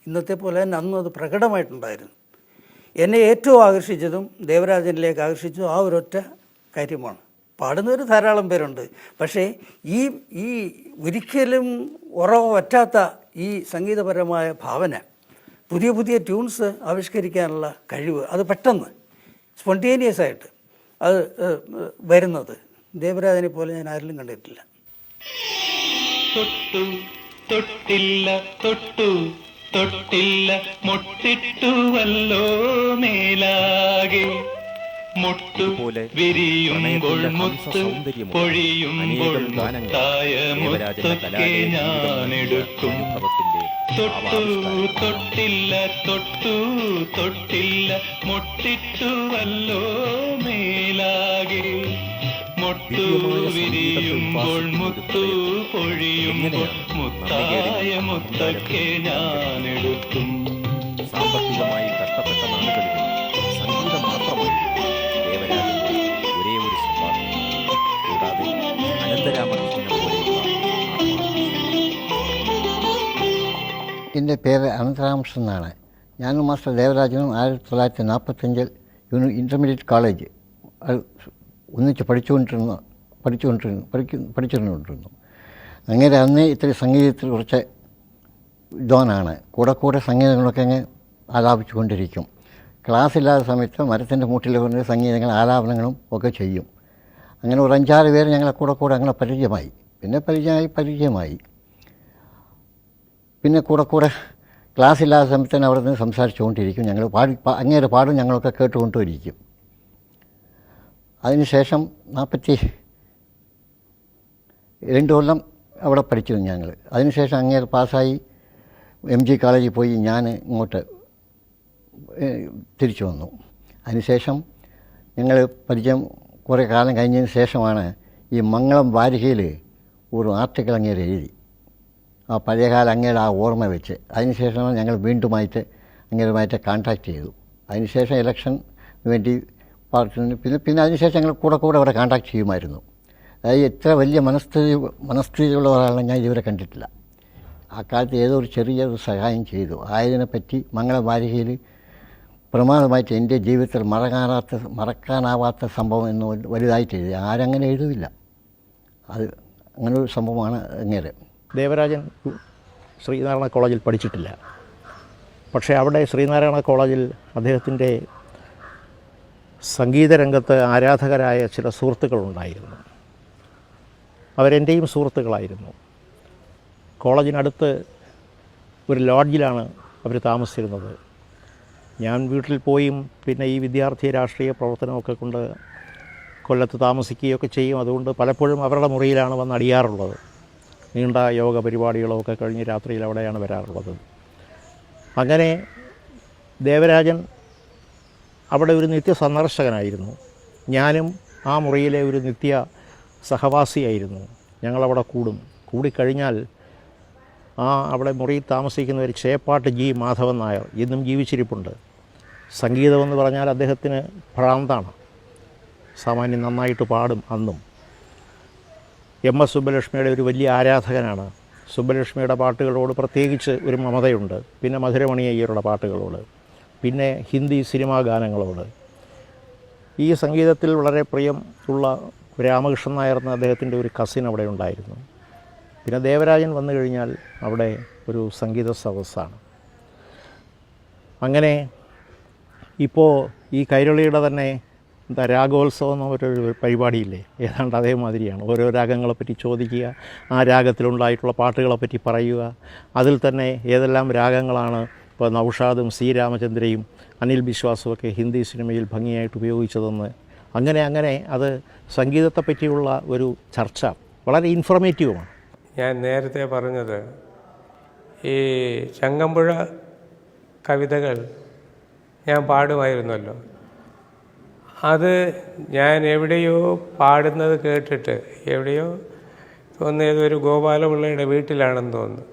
ഇന്നത്തെ പോലെ തന്നെ അന്നും അത് പ്രകടമായിട്ടുണ്ടായിരുന്നു. എന്നെ ഏറ്റവും ആകർഷിച്ചതും ദേവരാജനിലേക്ക് ആകർഷിച്ചതും ആ ഒരൊറ്റ കാര്യമാണ്. പാടുന്നവർ ധാരാളം പേരുണ്ട്, പക്ഷേ ഈ ഒരിക്കലും ഉറവ് പറ്റാത്ത ഈ സംഗീതപരമായ ഭാവന, പുതിയ പുതിയ ട്യൂൺസ് ആവിഷ്കരിക്കാനുള്ള കഴിവ്, അത് പെട്ടെന്ന് സ്പോണ്ടേനിയസ് ആയിട്ട് അത് വരുന്നത് ദേവരാജനെ പോലെ ഞാൻ ആരിലും കണ്ടിട്ടില്ല. തൊട്ടു തൊട്ടില്ല തൊട്ടു തൊട്ടില്ല മൊട്ടിട്ടുവല്ലോ മേലാകെ മുട്ടു വിരിയുമ്പോൾ മുത്ത് പൊഴിയുമ്പോൾ മുത്തായ മുത്തൊക്കെ ഞാനെടുക്കും. തൊട്ടു തൊട്ടില്ല തൊട്ടു തൊട്ടില്ല മൊട്ടിട്ടുവല്ലോ മേലാകെ മുട്ടു വിരിയുമ്പോൾ മുത്തു പൊഴിയുമ്പോൾ മുത്തായ മുത്തൊക്കെ ഞാനെടുക്കും. സാമ്പത്തികമായി കഷ്ടപ്പെട്ട നാളുകളിൽ സംഗീതം മാത്രമായി ദേവരാജൻ ഒരേ ഒരു സമ്പാദ്യം, കൂടാതെ അനന്തരാമകൃഷ്ണനെ പോലെയുള്ള. എൻ്റെ പേര് അനന്തരാമകൃഷ്ണൻ എന്നാണ്. ഞാനും മാസ്റ്റർ ദേവരാജനും 1945 ഇൻ്റർമീഡിയറ്റ് കോളേജ് ഒന്നിച്ച് പഠിച്ചുകൊണ്ടിരുന്നു. അങ്ങനെ അന്ന് ഇത്തിരി സംഗീതത്തിൽ കുറച്ച് വിദ്വാനാണ്. കൂടെ സംഗീതങ്ങളൊക്കെ അങ്ങ് ആലാപിച്ചുകൊണ്ടിരിക്കും. ക്ലാസ്സില്ലാത്ത സമയത്ത് മരത്തിൻ്റെ മൂട്ടിൽ കൊണ്ട് സംഗീതങ്ങൾ ആലാപനങ്ങളും ഒക്കെ ചെയ്യും. അങ്ങനെ ഒരു 5-6 പേര് ഞങ്ങളെ കൂടെ അങ്ങനെ പരിചയമായി. പിന്നെ കൂടെ ക്ലാസ്സില്ലാത്ത സമയത്ത് തന്നെ അവിടെ നിന്ന് സംസാരിച്ചുകൊണ്ടിരിക്കും. ഞങ്ങൾ അങ്ങേരെ പാടും ഞങ്ങളൊക്കെ കേട്ടുകൊണ്ടിരിക്കും. അതിനുശേഷം 42 കൊല്ലം അവിടെ പഠിച്ചിരുന്നു ഞങ്ങൾ. അതിനുശേഷം അങ്ങേരെ പാസ്സായി MG കോളേജിൽ പോയി ഞാൻ ഇങ്ങോട്ട് തിരിച്ചു വന്നു. അതിനുശേഷം ഞങ്ങൾ പരിചയം കുറേ കാലം കഴിഞ്ഞതിന് ശേഷമാണ് ഈ മംഗളം വാരികയിൽ ഒരു ആർട്ടിക്കിൾ അങ്ങേരെ എഴുതി. ആ പഴയകാല അങ്ങേരെ ആ ഓർമ്മ വെച്ച്. അതിനുശേഷമാണ് ഞങ്ങൾ വീണ്ടുമായിട്ട് അങ്ങേരുമായിട്ട് കോൺടാക്റ്റ് ചെയ്തു. അതിനുശേഷം ഇലക്ഷന് വേണ്ടി പാർട്ടിന് പിന്നെ അതിനുശേഷം ഞങ്ങൾ കൂടെ അവിടെ കോൺടാക്ട് ചെയ്യുമായിരുന്നു. അതായത് ഇത്ര വലിയ മനസ്ഥിതിയുള്ള ഒരാളെ ഞാൻ ഇതുവരെ കണ്ടിട്ടില്ല. ആ കാലത്ത് ഏതോ ഒരു ചെറിയൊരു സഹായം ചെയ്തു. ആയതിനെപ്പറ്റി മംഗളവാരികയിൽ പ്രമാദമായിട്ട് എൻ്റെ ജീവിതത്തിൽ മറക്കാനാവാത്ത സംഭവം എന്ന് വലുതായിട്ട് എഴുതി. ആരങ്ങനെ എഴുതില്ല. അത് അങ്ങനൊരു സംഭവമാണ് അങ്ങേരെ. ദേവരാജൻ ശ്രീനാരായണ കോളേജിൽ പഠിച്ചിട്ടില്ല. പക്ഷേ അവിടെ ശ്രീനാരായണ കോളേജിൽ അദ്ദേഹത്തിൻ്റെ സംഗീതരംഗത്ത് ആരാധകരായ ചില സുഹൃത്തുക്കളുണ്ടായിരുന്നു. അവരെൻ്റെയും സുഹൃത്തുക്കളായിരുന്നു. കോളേജിനടുത്ത് ഒരു ലോഡ്ജിലാണ് അവർ താമസിച്ചിരുന്നത്. ഞാൻ വീട്ടിൽ പോയും പിന്നെ ഈ വിദ്യാർത്ഥി രാഷ്ട്രീയ പ്രവർത്തനമൊക്കെ കൊണ്ട് കൊല്ലത്ത് താമസിക്കുകയൊക്കെ ചെയ്യും. അതുകൊണ്ട് പലപ്പോഴും അവരുടെ മുറിയിലാണ് വന്ന് അടിയാറുള്ളത്. നീണ്ട യോഗ പരിപാടികളൊക്കെ കഴിഞ്ഞ് രാത്രിയിൽ അവിടെയാണ് വരാറുള്ളത്. അങ്ങനെ ദേവരാജൻ അവിടെ ഒരു നിത്യ സന്ദർശകനായിരുന്നു. ഞാനും ആ മുറിയിലെ ഒരു നിത്യ സഹവാസിയായിരുന്നു. ഞങ്ങളവിടെ കൂടിക്കഴിഞ്ഞാൽ അവിടെ മുറിയിൽ താമസിക്കുന്ന ഒരു ചേപ്പാട്ട് ജി മാധവൻ നായർ ഇന്നും ജീവിച്ചിരിപ്പുണ്ട്. സംഗീതമെന്ന് പറഞ്ഞാൽ അദ്ദേഹത്തിന് ഭ്രാന്താണ്. സാമാന്യം നന്നായിട്ട് പാടും. അന്നും MS സുബ്ബലക്ഷ്മിയുടെ ഒരു വലിയ ആരാധകനാണ്. സുബ്ബലക്ഷ്മിയുടെ പാട്ടുകളോട് പ്രത്യേകിച്ച് ഒരു മമതയുണ്ട്. പിന്നെ മധുരമണി അയ്യരുടെ പാട്ടുകളോട്, പിന്നെ ഹിന്ദി സിനിമാ ഗാനങ്ങളോട്. ഈ സംഗീതത്തിൽ വളരെ പ്രിയം ഉള്ള രാമകൃഷ്ണൻ നായർ എന്ന അദ്ദേഹത്തിൻ്റെ ഒരു കസിൻ അവിടെ ഉണ്ടായിരുന്നു. പിന്നെ ദേവരാജൻ വന്നു കഴിഞ്ഞാൽ അവിടെ ഒരു സംഗീത സദസ്സാണ്. അങ്ങനെ ഇപ്പോൾ ഈ കൈരളിയുടെ തന്നെ രാഗോത്സവം എന്ന ഒരു പരിപാടിയില്ലേ, ഏതാണ്ട് അതേമാതിരിയാണ്. ഓരോ രാഗങ്ങളെപ്പറ്റി ചോദിക്കുക, ആ രാഗത്തിലുണ്ടായിട്ടുള്ള പാട്ടുകളെപ്പറ്റി പറയുക, അതിൽ തന്നെ ഏതെല്ലാം രാഗങ്ങളാണ് ഇപ്പോൾ നൗഷാദും C രാമചന്ദ്രയും അനിൽ ബിശ്വാസുമൊക്കെ ഹിന്ദി സിനിമയിൽ ഭംഗിയായിട്ട് ഉപയോഗിച്ചതെന്ന്. അങ്ങനെ അത് സംഗീതത്തെപ്പറ്റിയുള്ള ഒരു ചർച്ച വളരെ ഇൻഫോർമേറ്റീവുമാണ്. ഞാൻ നേരത്തെ പറഞ്ഞത് ഈ ചങ്ങമ്പുഴ കവിതകൾ ഞാൻ പാടുമായിരുന്നല്ലോ. അത് ഞാൻ എവിടെയോ പാടുന്നത് കേട്ടിട്ട്, എവിടെയോ തോന്നുന്നു ഏതൊരു ഗോപാലപിള്ളയുടെ വീട്ടിലാണെന്ന് തോന്നുന്നു.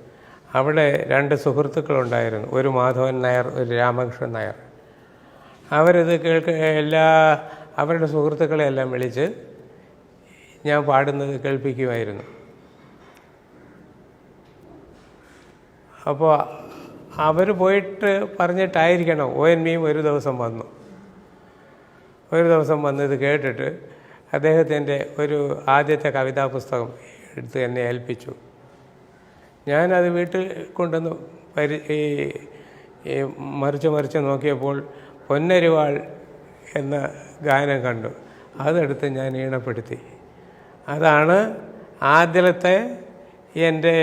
അവിടെ 2 സുഹൃത്തുക്കളുണ്ടായിരുന്നു, ഒരു മാധവൻ നായർ, ഒരു രാമകൃഷ്ണൻ നായർ. അവരിത് അവരുടെ സുഹൃത്തുക്കളെയെല്ലാം വിളിച്ച് ഞാൻ പാടുന്നത് കേൾപ്പിക്കുമായിരുന്നു. അപ്പോൾ അവർ പോയിട്ട് പറഞ്ഞിട്ടായിരിക്കണം ONV ഒരു ദിവസം വന്നു. ഒരു ദിവസം വന്ന് ഇത് കേട്ടിട്ട് അദ്ദേഹത്തിൻ്റെ ഒരു ആദ്യത്തെ കവിതാ പുസ്തകം എടുത്ത് എന്നെ ഏൽപ്പിച്ചു. ഞാനത് വീട്ടിൽ കൊണ്ടുവന്ന് മറിച്ച് നോക്കിയപ്പോൾ പൊന്നരിവാൾ എന്ന ഗാനം കണ്ടു. അതെടുത്ത് ഞാൻ ഈണപ്പെടുത്തി. അതാണ് ആദ്യത്തെ എൻ്റെ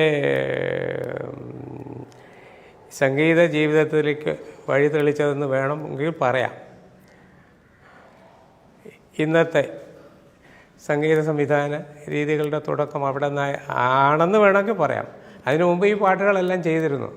സംഗീത ജീവിതത്തിലേക്ക് വഴി തെളിച്ചതെന്ന് വേണമെങ്കിൽ പറയാം. ഇന്നത്തെ സംഗീത സംവിധാന രീതികളുടെ തുടക്കം അവിടെ നിന്നാണെന്ന് വേണമെങ്കിൽ പറയാം. അതിനു മുമ്പ് ഈ പാട്ടുകളെല്ലാം ചെയ്തിരുന്നു.